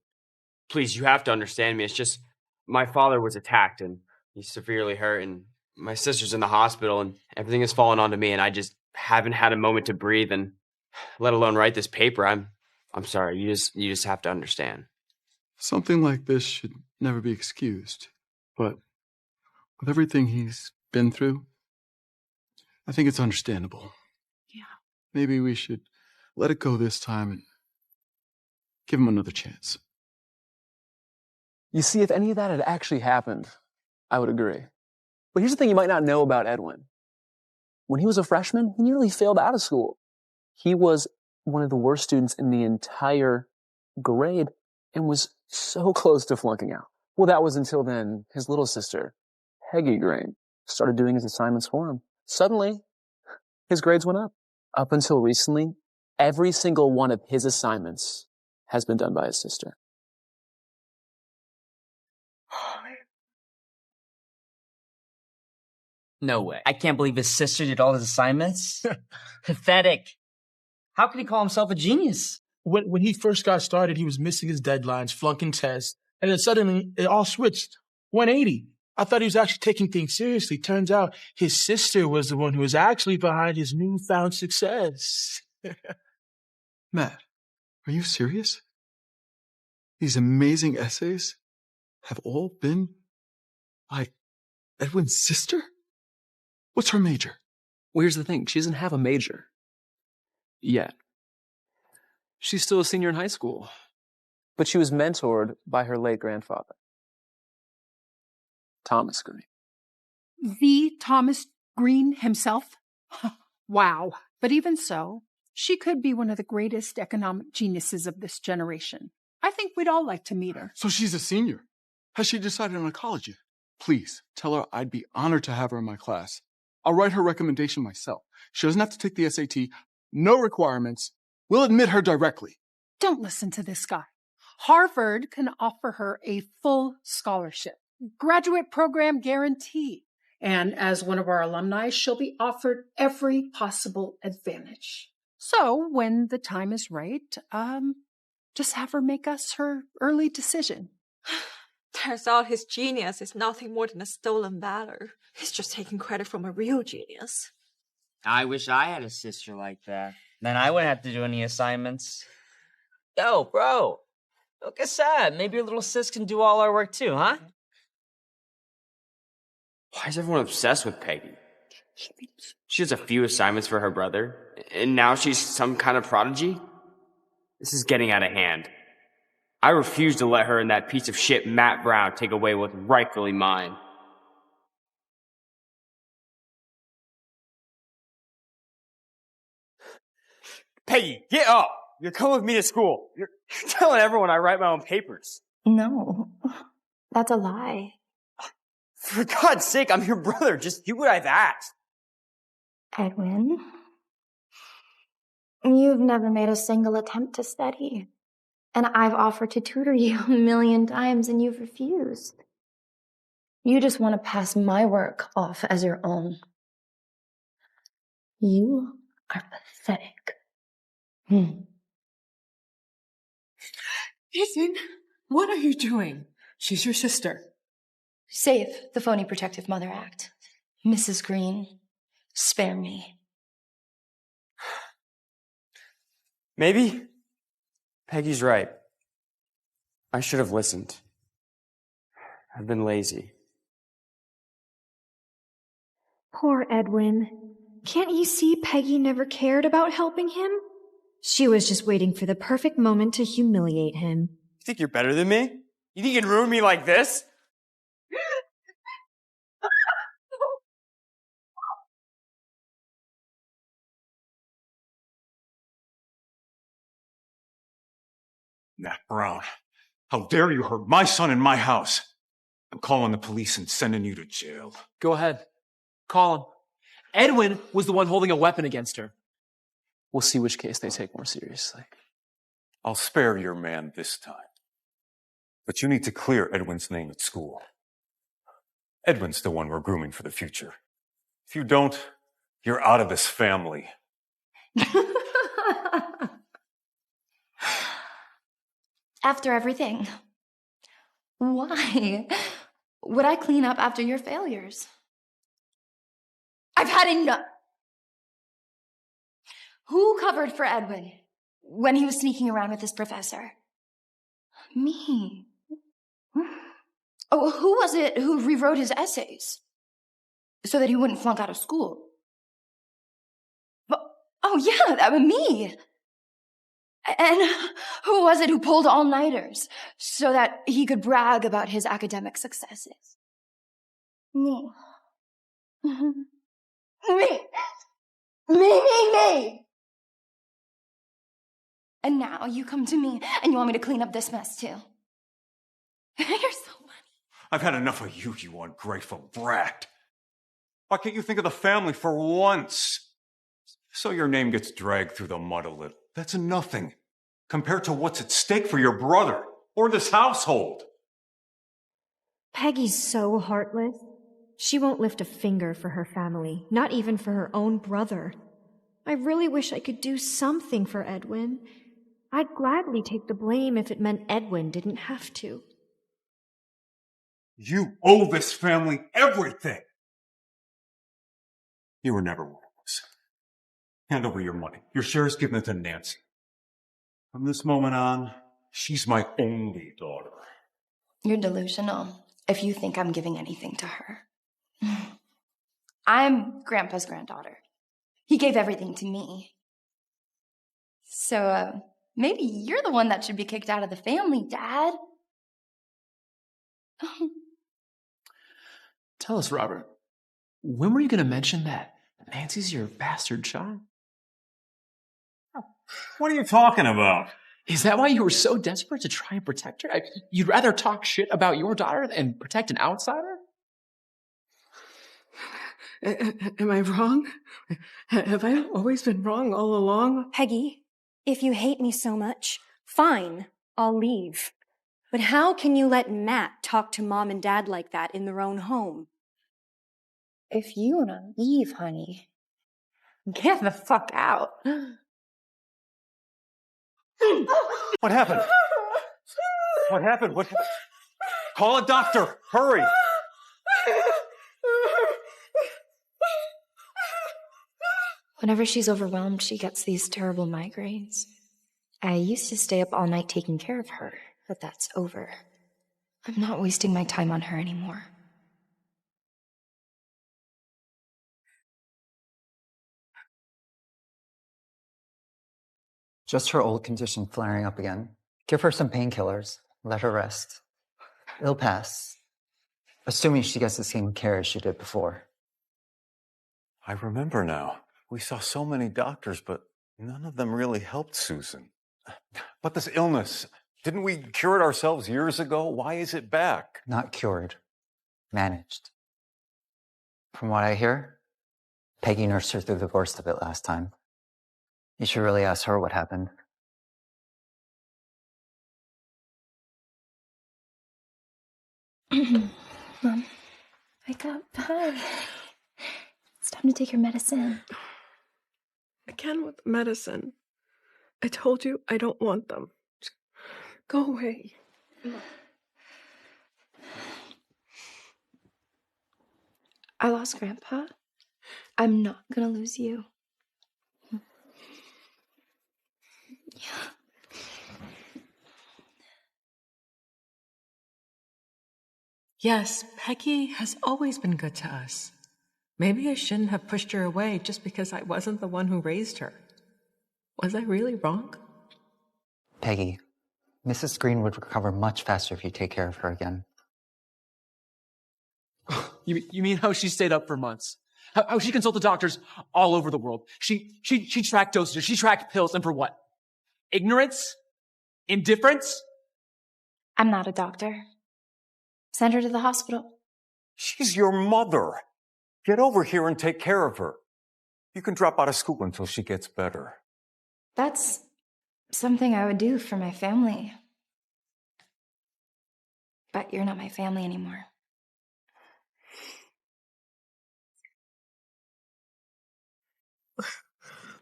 please, you have to understand me. It's just my father was attacked and he's severely hurt, and my sister's in the hospital, and everything has fallen onto me, and I just haven't had a moment to breathe, and let alone write this paper. I'm sorry. You just have to understand. Something like this should never be excused. But with everything he's been through, I think it's understandable. Yeah. Maybe we should let it go this time and give him another chance. You see, if any of that had actually happened, I would agree. But here's the thing you might not know about Edwin. When he was a freshman, he nearly failed out of school. He was one of the worst students in the entire grade and was so close to flunking out. Well, that was until then his little sister, Peggy Green, started doing his assignments for him. Suddenly, his grades went up. Up until recently, every single one of his assignments has been done by his sister. No way. I can't believe his sister did all his assignments. Pathetic. How could he call himself a genius? When he first got started, he was missing his deadlines, flunking tests, and then suddenly it all switched 180. I thought he was actually taking things seriously. Turns out his sister was the one who was actually behind his newfound success. Matt, are you serious? These amazing essays have all been by Edwin's sister? What's her major? Well, here's the thing. She doesn't have a major. Yet. She's still a senior in high school. But she was mentored by her late grandfather, Thomas Green. The Thomas Green himself? Wow. But even so, she could be one of the greatest economic geniuses of this generation. I think we'd all like to meet her. So she's a senior. Has she decided on a college yet? Please, tell her I'd be honored to have her in my class. I'll write her recommendation myself. She doesn't have to take the SAT. No requirements. We'll admit her directly. Don't listen to this guy. Harvard can offer her a full scholarship, graduate program guarantee. And as one of our alumni, she'll be offered every possible advantage. So when the time is right, just have her make us her early decision. Turns out his genius is nothing more than a stolen valor. He's just taking credit from a real genius. I wish I had a sister like that. Then I wouldn't have to do any assignments. Yo, bro. Look at that. Maybe your little sis can do all our work too, huh? Why is everyone obsessed with Peggy? She has a few assignments for her brother, and now she's some kind of prodigy? This is getting out of hand. I refuse to let her and that piece of shit Matt Brown take away what's rightfully mine. Peggy, get up! You're coming with me to school. You're telling everyone I write my own papers. No, that's a lie. For God's sake, I'm your brother. Just do what I've asked. Edwin, you've never made a single attempt to study. And I've offered to tutor you 1,000,000 times and you've refused. You just want to pass my work off as your own. You are pathetic. Ethan, what are you doing? She's your sister. Save the phony protective mother act. Mrs. Green, spare me. Maybe Peggy's right. I should have listened. I've been lazy. Poor Edwin. Can't you see Peggy never cared about helping him? She was just waiting for the perfect moment to humiliate him. You think you're better than me? You think you can ruin me like this? Nat Brown, how dare you hurt my son in my house? I'm calling the police and sending you to jail. Go ahead. Call him. Edwin was the one holding a weapon against her. We'll see which case they take more seriously. I'll spare your man this time. But you need to clear Edwin's name at school. Edwin's the one we're grooming for the future. If you don't, you're out of this family. After everything, why would I clean up after your failures? I've had enough. Who covered for Edwin when he was sneaking around with his professor? Me. Oh, who was it who rewrote his essays so that he wouldn't flunk out of school? Oh, yeah, that was me. And who was it who pulled all-nighters so that he could brag about his academic successes? Me. Me. And now you come to me and you want me to clean up this mess too. You're so funny. I've had enough of you, you ungrateful brat. Why can't you think of the family for once? So your name gets dragged through the mud a little. That's nothing compared to what's at stake for your brother or this household. Peggy's so heartless. She won't lift a finger for her family, not even for her own brother. I really wish I could do something for Edwin. I'd gladly take the blame if it meant Edwin didn't have to. You owe this family everything. You were never one of us. Hand over your money. Your share's given it to Nancy. From this moment on, she's my only daughter. You're delusional if you think I'm giving anything to her. I'm Grandpa's granddaughter. He gave everything to me. So, maybe you're the one that should be kicked out of the family, Dad. Tell us, Robert, when were you going to mention that Nancy's your bastard child? What are you talking about? Is that why you were so desperate to try and protect her? You'd rather talk shit about your daughter than protect an outsider? Am I wrong? Have I always been wrong all along? Peggy, if you hate me so much, fine, I'll leave. But how can you let Matt talk to Mom and Dad like that in their own home? If you want to leave, honey, get the fuck out. What happened? What happened? What? Call a doctor! Hurry! Whenever she's overwhelmed, she gets these terrible migraines. I used to stay up all night taking care of her, but that's over. I'm not wasting my time on her anymore. Just her old condition flaring up again. Give her some painkillers. Let her rest. It'll pass. Assuming she gets the same care as she did before. I remember now. We saw so many doctors, but none of them really helped Susan. But this illness, didn't we cure it ourselves years ago? Why is it back? Not cured. Managed. From what I hear, Peggy nursed her through the worst of it last time. You should really ask her what happened. Mom, wake up. Hi. It's time to take your medicine. Again with the medicine. I told you I don't want them. Just go away. I lost Grandpa. I'm not gonna lose you. Yes, Peggy has always been good to us. Maybe I shouldn't have pushed her away just because I wasn't the one who raised her. Was I really wrong? Peggy, Mrs. Green would recover much faster if you take care of her again. You mean how she stayed up for months? How she consulted doctors all over the world? She tracked dosages, she tracked pills, and for what? Ignorance? Indifference? I'm not a doctor. Send her to the hospital. She's your mother. Get over here and take care of her. You can drop out of school until she gets better. That's something I would do for my family. But you're not my family anymore.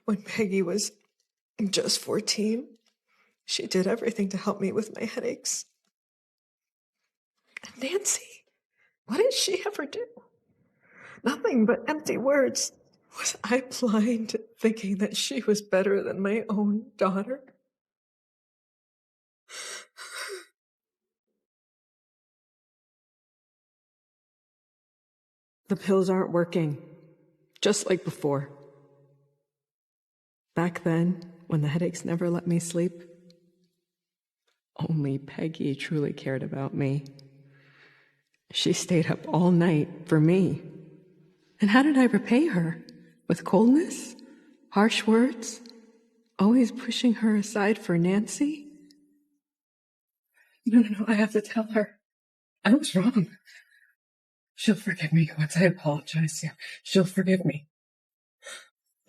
When Peggy was just 14, she did everything to help me with my headaches. And Nancy, what did she ever do? Nothing but empty words. Was I blind, thinking that she was better than my own daughter? The pills aren't working, just like before. Back then, when the headaches never let me sleep, only Peggy truly cared about me. She stayed up all night for me. And how did I repay her? With coldness? Harsh words? Always pushing her aside for Nancy? No, I have to tell her. I was wrong. She'll forgive me once I apologize to her. She'll forgive me.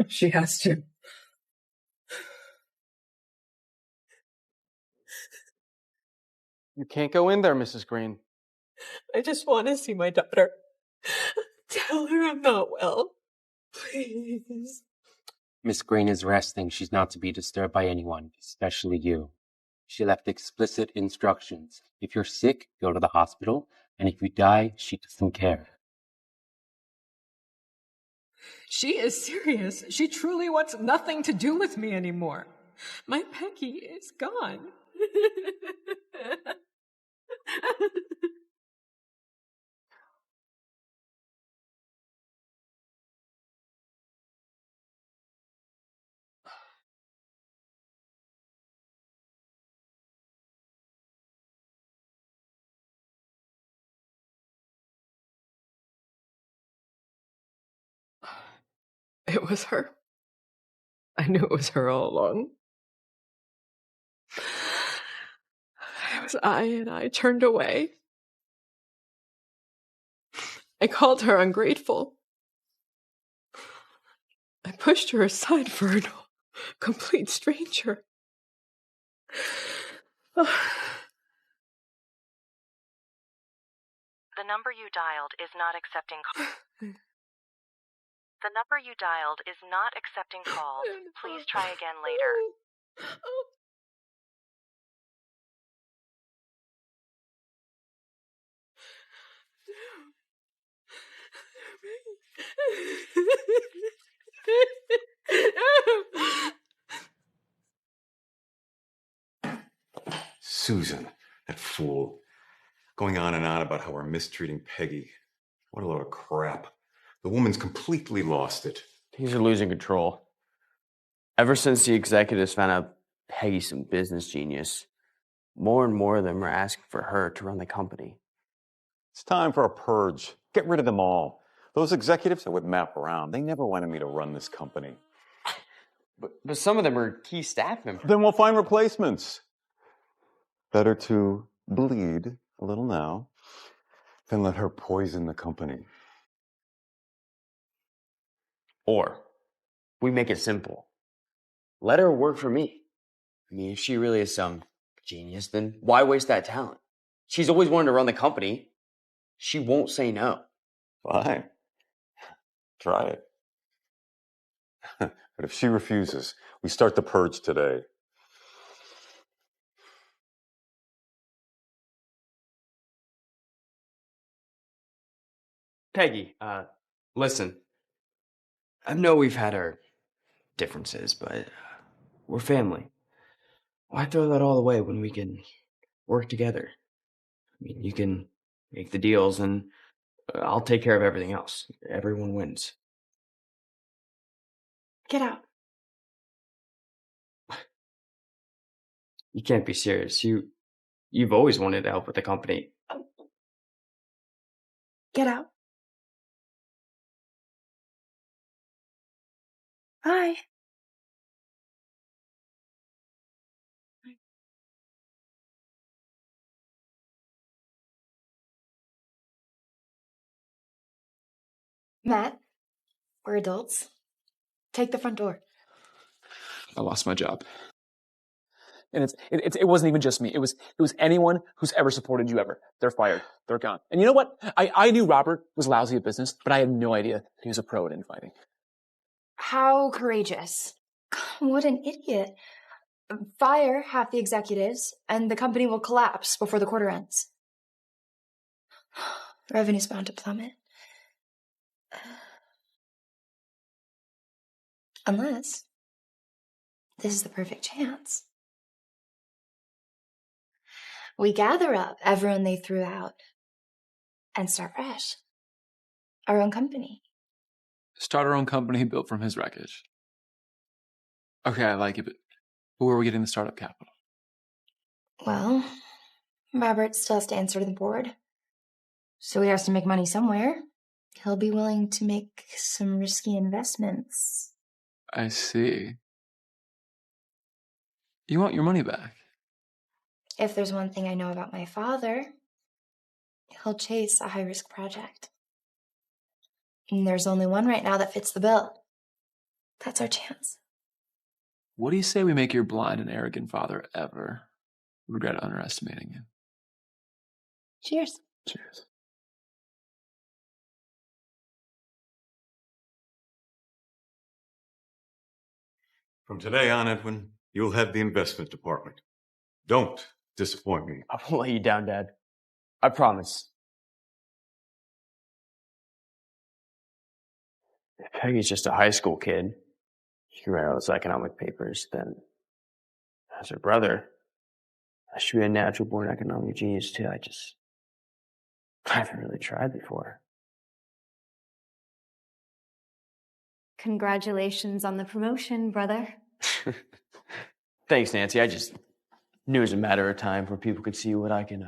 She has to. You can't go in there, Mrs. Green. I just want to see my daughter. Tell her I'm not well. Please. Miss Green is resting. She's not to be disturbed by anyone, especially you. She left explicit instructions. If you're sick, go to the hospital, and if you die, she doesn't care. She is serious. She truly wants nothing to do with me anymore. My Peggy is gone. It was her. I knew it was her all along. It was and I turned away. I called her ungrateful. I pushed her aside for a complete stranger. The number you dialed is not accepting calls. The number you dialed is not accepting calls. Please try again later. Susan, that fool. Going on and on about how we're mistreating Peggy. What a load of crap. The woman's completely lost it. Things are losing control. Ever since the executives found out Peggy's some business genius, more and more of them are asking for her to run the company. It's time for a purge. Get rid of them all. Those executives that would map around, they never wanted me to run this company. But some of them are key staff members. Then we'll find replacements. Better to bleed a little now than let her poison the company. Or we make it simple. Let her work for me. I mean, if she really is some genius, then why waste that talent? She's always wanted to run the company. She won't say no. Fine. Try it. But if she refuses, we start the purge today. Peggy, listen. I know we've had our differences, but we're family. Why throw that all away when we can work together? I mean, you can make the deals and I'll take care of everything else. Everyone wins. Get out. You can't be serious. You've always wanted to help with the company. Get out. Bye. Matt, we're adults. Take the front door. I lost my job. And it wasn't even just me. It was anyone who's ever supported you ever. They're fired. They're gone. And you know what? I knew Robert was lousy at business, but I had no idea he was a pro at infighting. How courageous. What an idiot. Fire half the executives, and the company will collapse before the quarter ends. Revenue's bound to plummet. Unless this is the perfect chance. We gather up everyone they threw out and start fresh. Our own company. Start our own company built from his wreckage. Okay, I like it, but where are we getting the startup capital? Well, Robert still has to answer to the board. So he has to make money somewhere. He'll be willing to make some risky investments. I see. You want your money back? If there's one thing I know about my father, he'll chase a high-risk project. And there's only one right now that fits the bill. That's our chance. What do you say we make your blind and arrogant father ever regret underestimating you? Cheers. Cheers. From today on, Edwin, you'll head the investment department. Don't disappoint me. I won't let you down, Dad. I promise. If Peggy's just a high school kid, she can write all those economic papers, then as her brother, I should be a natural born economic genius too. I haven't really tried before. Congratulations on the promotion, brother. Thanks, Nancy. I just knew it was a matter of time before people could see what I can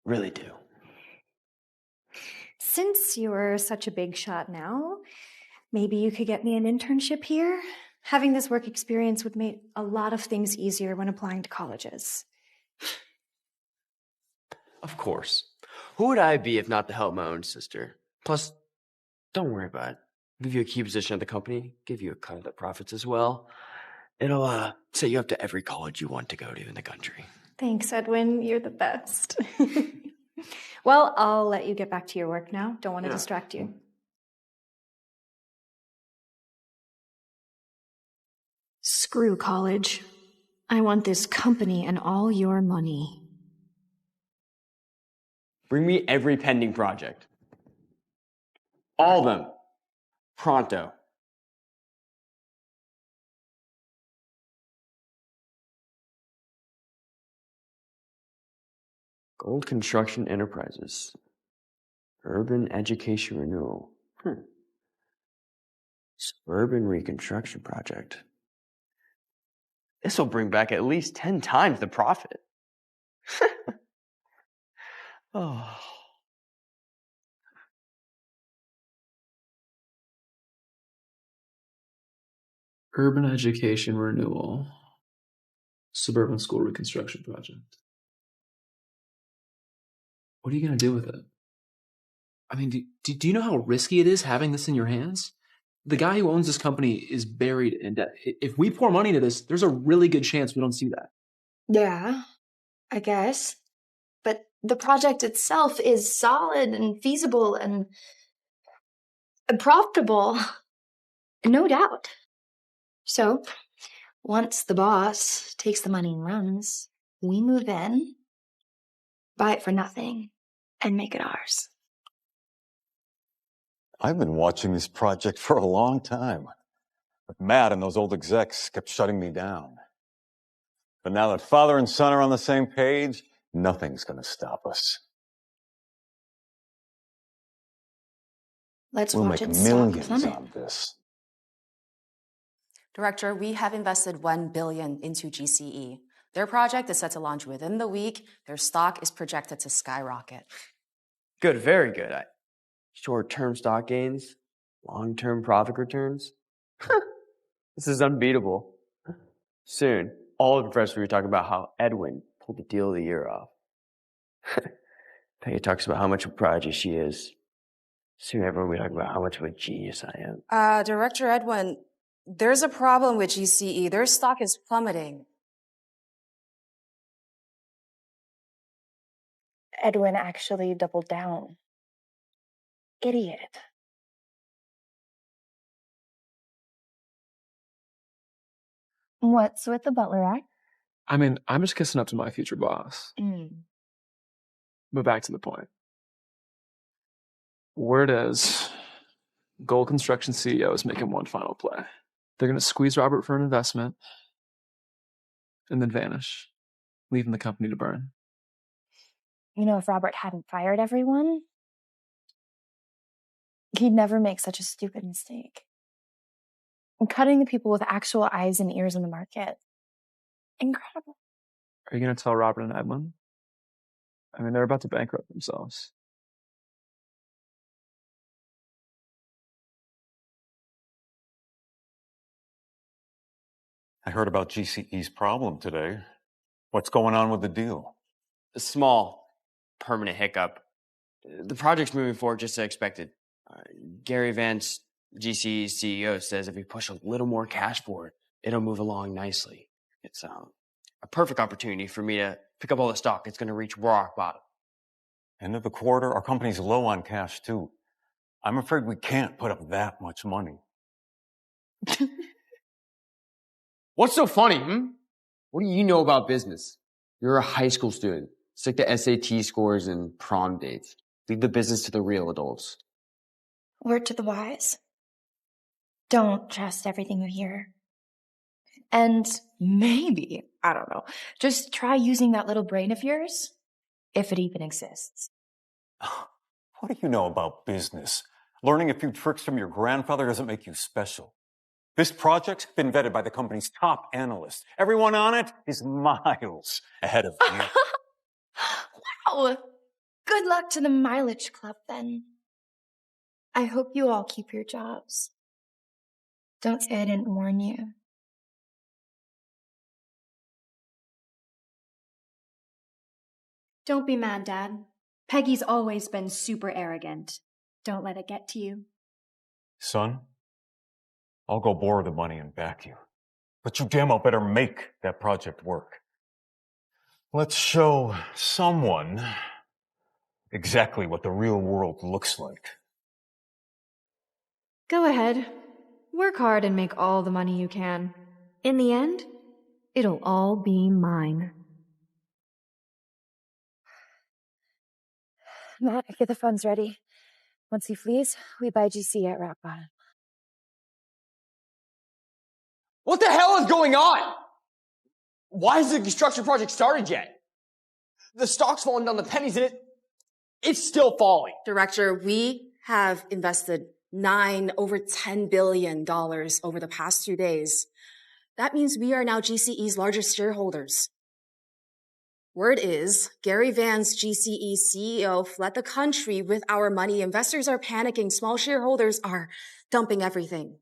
really do. Since you're such a big shot now, maybe you could get me an internship here? Having this work experience would make a lot of things easier when applying to colleges. Of course. Who would I be if not to help my own sister? Plus, don't worry about it. I'll give you a key position at the company, give you a cut of the profits as well. It'll set you up to every college you want to go to in the country. Thanks, Edwin. You're the best. Well, I'll let you get back to your work now. Don't want to distract you. Screw college. I want this company and all your money. Bring me every pending project. All of them. Pronto. Gold Construction Enterprises. Urban Education Renewal. Suburban Reconstruction Project. This will bring back at least 10 times the profit. Oh. Urban Education Renewal. Suburban School Reconstruction Project. What are you going to do with it? I mean, do you know how risky it is having this in your hands? The guy who owns this company is buried in debt. If we pour money into this, there's a really good chance we don't see that. Yeah, I guess. But the project itself is solid and feasible and profitable. No doubt. So, once the boss takes the money and runs, we move in, buy it for nothing, and make it ours. I've been watching this project for a long time. But Matt and those old execs kept shutting me down. But now that father and son are on the same page, nothing's going to stop us. Let's We'll watch make it stop millions plummet. on this. Director, we have invested $1 billion into GCE. Their project is set to launch within the week. Their stock is projected to skyrocket. Good, very good. Short-term stock gains, long-term profit returns. This is unbeatable. Soon, all the professors will be talking about how Edwin pulled the deal of the year off. Peggy talks about how much of a prodigy she is. Soon everyone will be talking about how much of a genius I am. Director Edwin, there's a problem with GCE. Their stock is plummeting. Edwin actually doubled down. Idiot. What's with the butler act? I mean, I'm just kissing up to my future boss. But back to the point. Word is, Gold Construction CEO is making one final play. They're going to squeeze Robert for an investment and then vanish, leaving the company to burn. You know, if Robert hadn't fired everyone, he'd never make such a stupid mistake. And cutting the people with actual eyes and ears in the market. Incredible. Are you going to tell Robert and Edwin? I mean, they're about to bankrupt themselves. I heard about GCE's problem today. What's going on with the deal? A small, permanent hiccup. The project's moving forward just as expected. Gary Vance, GCE's CEO, says if we push a little more cash forward, it'll move along nicely. It's a perfect opportunity for me to pick up all the stock. It's going to reach rock bottom. End of the quarter, our company's low on cash too. I'm afraid we can't put up that much money. What's so funny, What do you know about business? You're a high school student. Stick to SAT scores and prom dates. Leave the business to the real adults. Word to the wise. Don't trust everything you hear. And maybe, I don't know, just try using that little brain of yours, if it even exists. What do you know about business? Learning a few tricks from your grandfather doesn't make you special. This project's been vetted by the company's top analysts. Everyone on it is miles ahead of me. Wow! Good luck to the mileage club, then. I hope you all keep your jobs. Don't say I didn't warn you. Don't be mad, Dad. Peggy's always been super arrogant. Don't let it get to you. Son, I'll go borrow the money and back you. But you damn well better make that project work. Let's show someone exactly what the real world looks like. Go ahead. Work hard and make all the money you can. In the end, it'll all be mine. Matt, get the funds ready. Once he flees, we buy GC at rock bottom. What the hell is going on? Why has the construction project started yet? The stock's falling down the pennies and it's still falling. Director, we have invested over $10 billion over the past 2 days. That means we are now GCE's largest shareholders. Word is, Gary Vance, GCE's CEO, fled the country with our money. Investors are panicking. Small shareholders are dumping everything.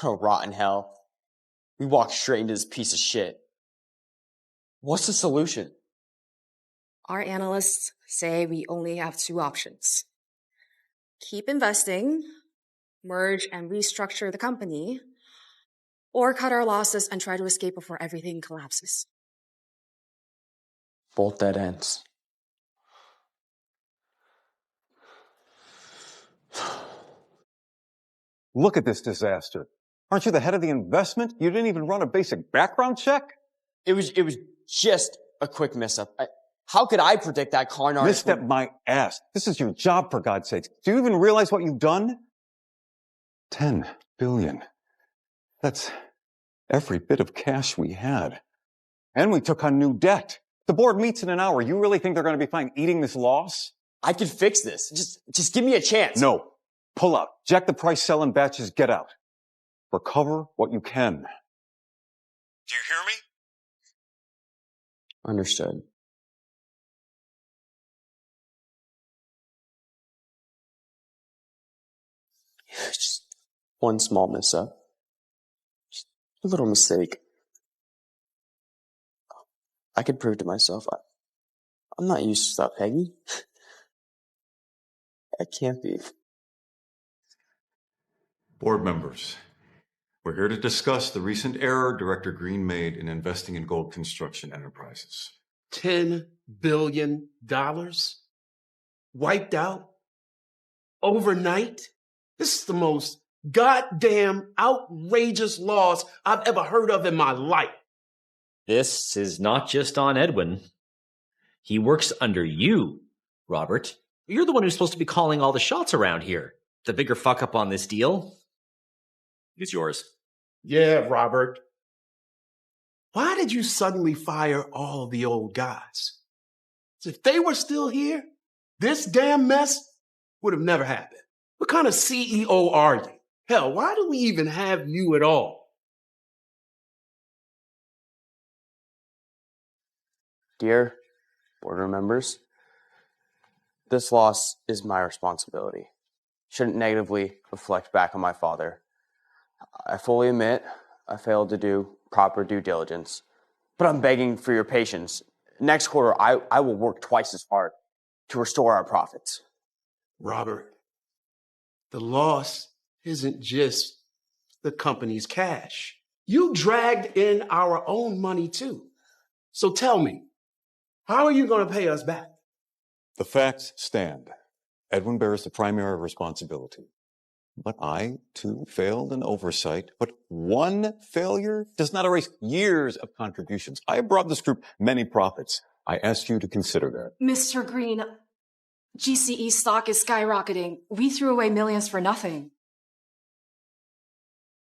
Oh, rotten hell. We walked straight into this piece of shit. What's the solution? Our analysts say we only have 2 options. Keep investing merge and restructure the company, or cut our losses and try to escape before everything collapses. Both dead ends. Look at this disaster. Aren't you the head of the investment? You didn't even run a basic background check? It was just a quick mess-up. How could I predict that con artist? Misstep my ass. This is your job, for God's sakes. Do you even realize what you've done? 10 billion. That's every bit of cash we had. And we took on new debt. The board meets in an hour. You really think they're going to be fine eating this loss? I can fix this. Just give me a chance. No. Pull out. Jack the price, sell in batches, get out. Recover what you can. Do you hear me? Understood. Just one small mess-up. Just a little mistake. I could prove to myself I'm not used to stuff, Peggy. I can't be. Board members, we're here to discuss the recent error Director Green made in investing in gold construction enterprises. $10 billion? Wiped out? Overnight? This is the most goddamn outrageous loss I've ever heard of in my life. This is not just on Edwin. He works under you, Robert. You're the one who's supposed to be calling all the shots around here. The bigger fuck up on this deal is yours. Yeah, Robert. Why did you suddenly fire all the old guys? If they were still here, this damn mess would have never happened. What kind of CEO are you? Hell, why do we even have you at all? Dear board members, this loss is my responsibility. Shouldn't negatively reflect back on my father. I fully admit I failed to do proper due diligence, but I'm begging for your patience. Next quarter, I will work twice as hard to restore our profits. Robert, the loss isn't just the company's cash. You dragged in our own money too. So tell me, how are you going to pay us back? The facts stand. Edwin bears the primary responsibility. But I, too, failed in oversight. But one failure does not erase years of contributions. I have brought this group many profits. I ask you to consider that. Mr. Green, GCE stock is skyrocketing. We threw away millions for nothing.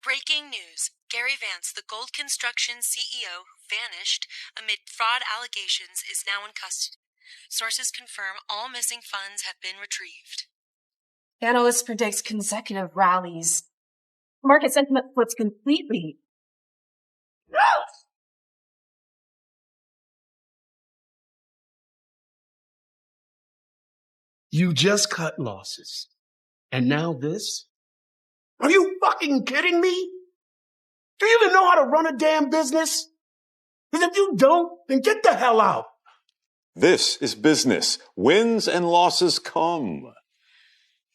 Breaking news. Gary Vance, the gold construction CEO who vanished amid fraud allegations, is now in custody. Sources confirm all missing funds have been retrieved. Analysts predict consecutive rallies. Market sentiment flips completely. You just cut losses. And now this? Are you fucking kidding me? Do you even know how to run a damn business? Because if you don't, then get the hell out. This is business. Wins and losses come.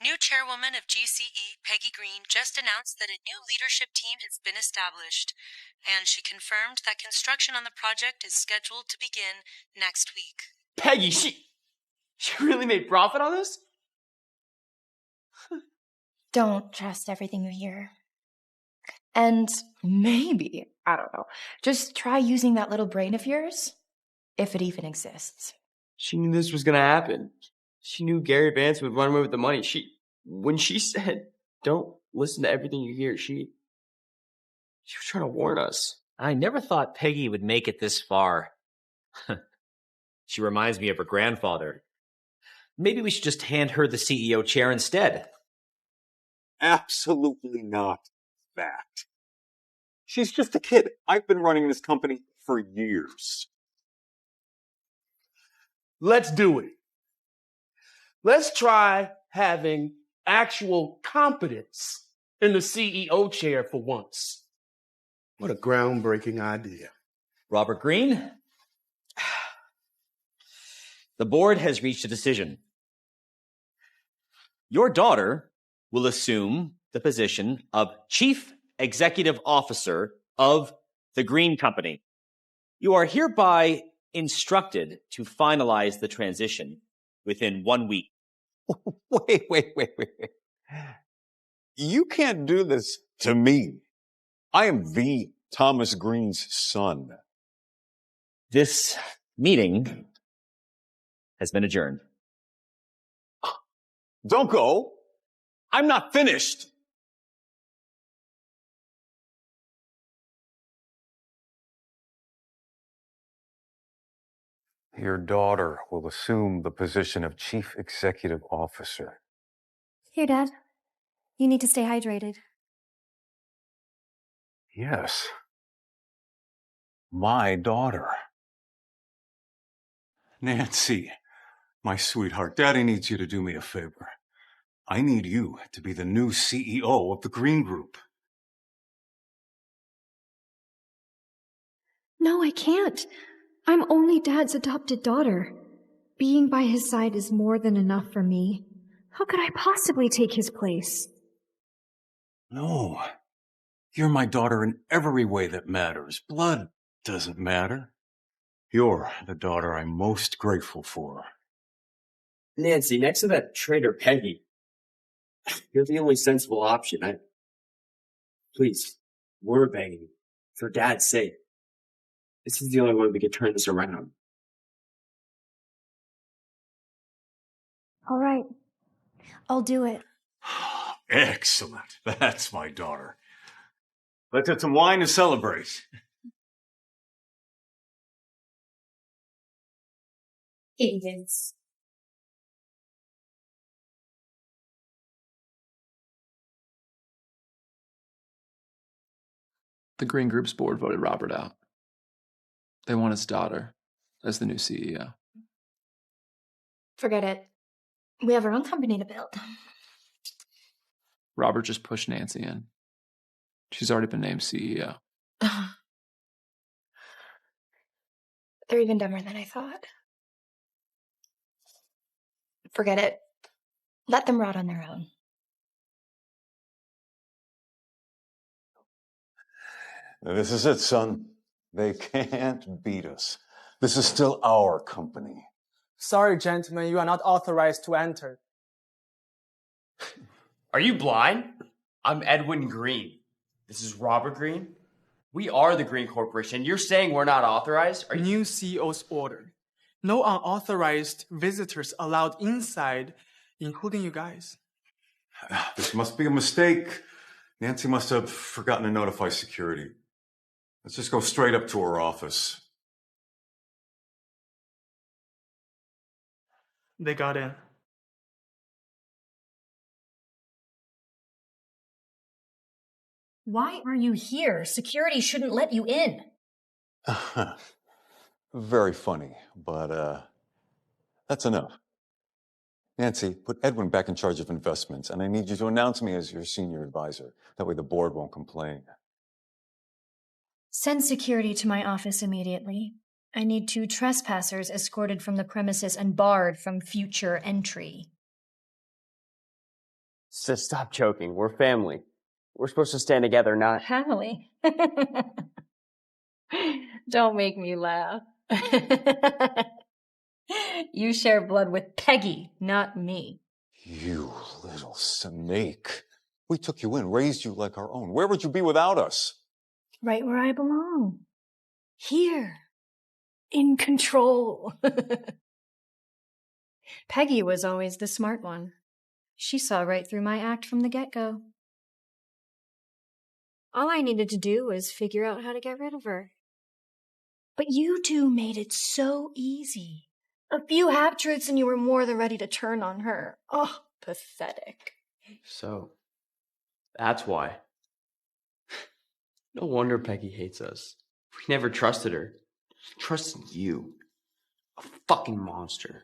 New chairwoman of GCE, Peggy Green, just announced that a new leadership team has been established, and she confirmed that construction on the project is scheduled to begin next week. Peggy, she really made profit on this? Don't trust everything you hear. And maybe, I don't know, just try using that little brain of yours, if it even exists. She knew this was going to happen. She knew Gary Vance would run away with the money. When she said, don't listen to everything you hear, she was trying to warn us. I never thought Peggy would make it this far. She reminds me of her grandfather. Maybe we should just hand her the CEO chair instead. Absolutely not that. She's just a kid. I've been running this company for years. Let's do it. Let's try having actual competence in the CEO chair for once. What a groundbreaking idea. Robert Green, the board has reached a decision. Your daughter will assume the position of Chief Executive Officer of the Green Company. You are hereby instructed to finalize the transition within 1 week. Wait. You can't do this to me. I am the Thomas Green's son. This meeting has been adjourned. Don't go. I'm not finished. Your daughter will assume the position of Chief Executive Officer. Here, Dad. You need to stay hydrated. Yes. My daughter. Nancy, my sweetheart, Daddy needs you to do me a favor. I need you to be the new CEO of the Green Group. No, I can't. I'm only Dad's adopted daughter. Being by his side is more than enough for me. How could I possibly take his place? No. You're my daughter in every way that matters. Blood doesn't matter. You're the daughter I'm most grateful for. Nancy, next to that traitor Peggy, you're the only sensible option. Please, we're begging you, for Dad's sake. This is the only way we can turn this around. All right. I'll do it. Excellent. That's my daughter. Let's have some wine to celebrate. Idiots. The Green Group's board voted Robert out. They want his daughter as the new CEO. Forget it. We have our own company to build. Robert just pushed Nancy in. She's already been named CEO. They're even dumber than I thought. Forget it. Let them rot on their own. This is it, son. They can't beat us. This is still our company. Sorry, gentlemen, you are not authorized to enter. Are you blind? I'm Edwin Green. This is Robert Green. We are the Green Corporation. You're saying we're not authorized? New CEO's order. No unauthorized visitors allowed inside, including you guys. This must be a mistake. Nancy must have forgotten to notify security. Let's just go straight up to her office. They got in. Why are you here? Security shouldn't let you in. Very funny, but that's enough. Nancy, put Edwin back in charge of investments, and I need you to announce me as your senior advisor. That way the board won't complain. Send security to my office immediately. I need 2 trespassers escorted from the premises and barred from future entry. So stop joking. We're family. We're supposed to stand together, not... Family? Don't make me laugh. You share blood with Peggy, not me. You little snake. We took you in, raised you like our own. Where would you be without us? Right where I belong. Here. In control. Peggy was always the smart one. She saw right through my act from the get-go. All I needed to do was figure out how to get rid of her. But you 2 made it so easy. A few half-truths and you were more than ready to turn on her. Oh, pathetic. So, that's why. No wonder Peggy hates us. We never trusted her. She trusted you. A fucking monster.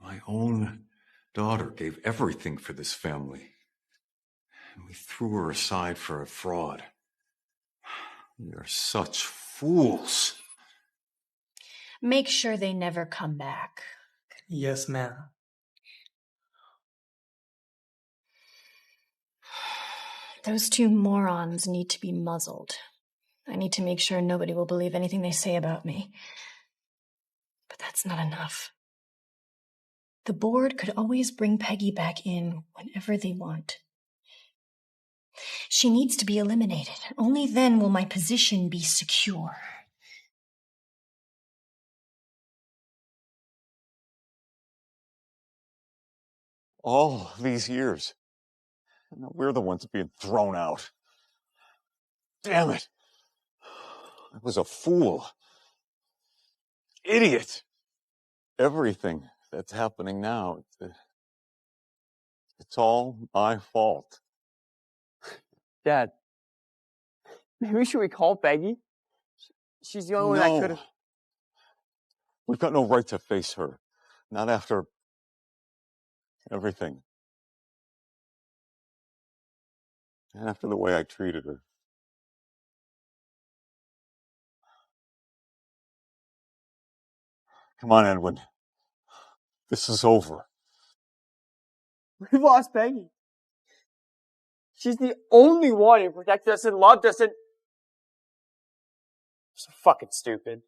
My own daughter gave everything for this family. And we threw her aside for a fraud. We are such fools. Make sure they never come back. Yes, ma'am. Those two morons need to be muzzled. I need to make sure nobody will believe anything they say about me. But that's not enough. The board could always bring Peggy back in whenever they want. She needs to be eliminated. Only then will my position be secure. All these years. And now we're the ones being thrown out. Damn it. I was a fool. Idiot. Everything that's happening now, it's all my fault. Dad, maybe should we call Peggy? She's the only one that could have. We've got no right to face her. Not after everything. And after the way I treated her. Come on, Edwin. This is over. We've lost Peggy. She's the only one who protected us and loved us and... So fucking stupid.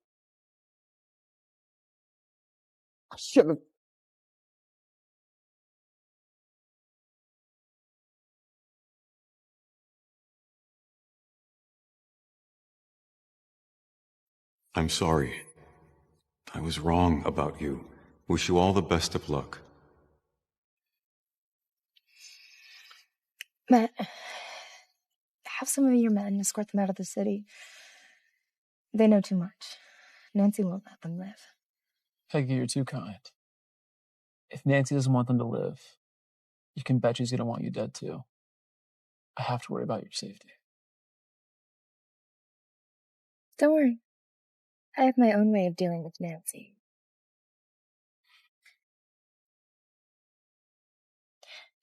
I should have... I'm sorry. I was wrong about you. Wish you all the best of luck. Matt, have some of your men escort them out of the city. They know too much. Nancy won't let them live. Peggy, you're too kind. If Nancy doesn't want them to live, you can bet she's going to want you dead too. I have to worry about your safety. Don't worry. I have my own way of dealing with Nancy.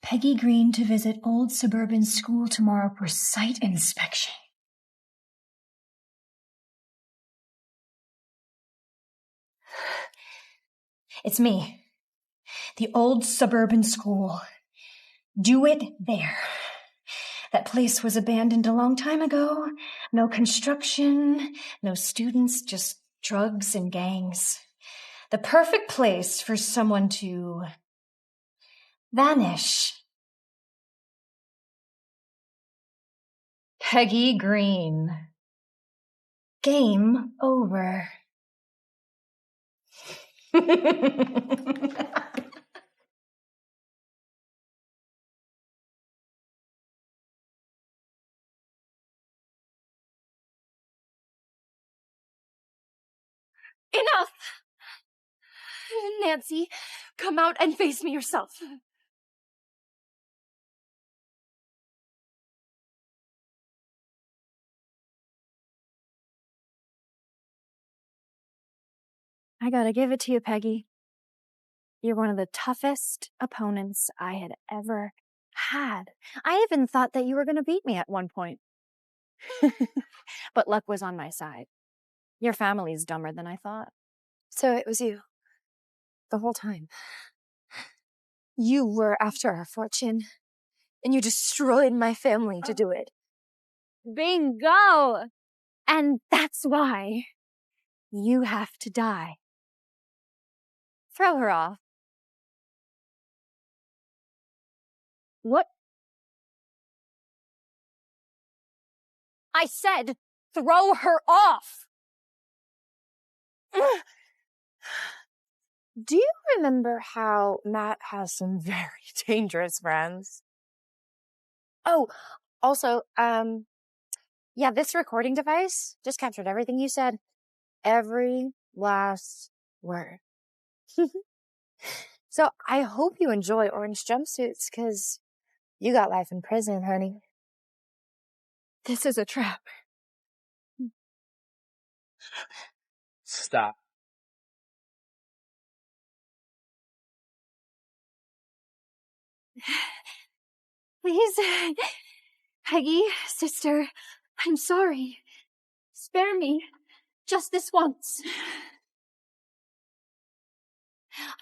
Peggy Green to visit old suburban school tomorrow for site inspection. It's me. The old suburban school. Do it there. That place was abandoned a long time ago. No construction, no students, just drugs and gangs. The perfect place for someone to vanish. Peggy Green. Game over. Enough! Nancy, come out and face me yourself. I gotta give it to you, Peggy. You're one of the toughest opponents I had ever had. I even thought that you were gonna beat me at one point. But luck was on my side. Your family's dumber than I thought. So it was you. The whole time. You were after our fortune, and you destroyed my family to do it. Bingo! And that's why you have to die. Throw her off. What? I said, throw her off! Do you remember how Matt has some very dangerous friends? Oh, also, yeah, this recording device just captured everything you said. Every last word. So I hope you enjoy orange jumpsuits, because you got life in prison, honey. This is a trap. Stop. Please, Peggy, sister, I'm sorry. Spare me, just this once.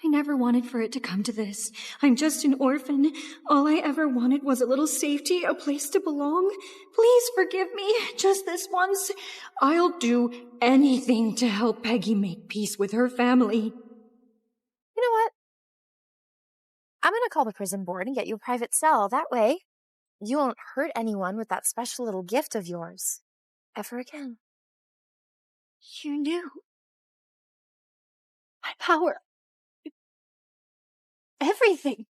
I never wanted for it to come to this. I'm just an orphan. All I ever wanted was a little safety, a place to belong. Please forgive me, just this once. I'll do anything to help Peggy make peace with her family. You know what? I'm gonna call the prison board and get you a private cell. That way, you won't hurt anyone with that special little gift of yours. Ever again. You knew. My power. Everything.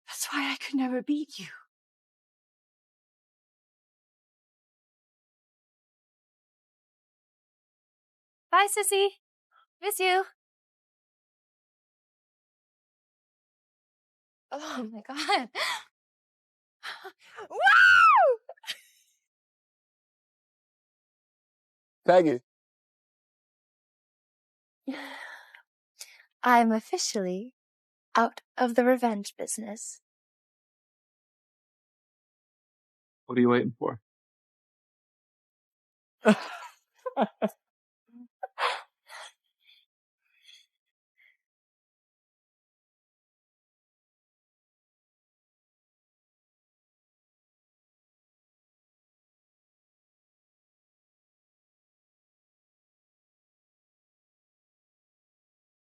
That's why I could never beat you. Bye, sissy. Miss you. Oh my god. Woo! Peggy. I'm officially out of the revenge business. What are you waiting for?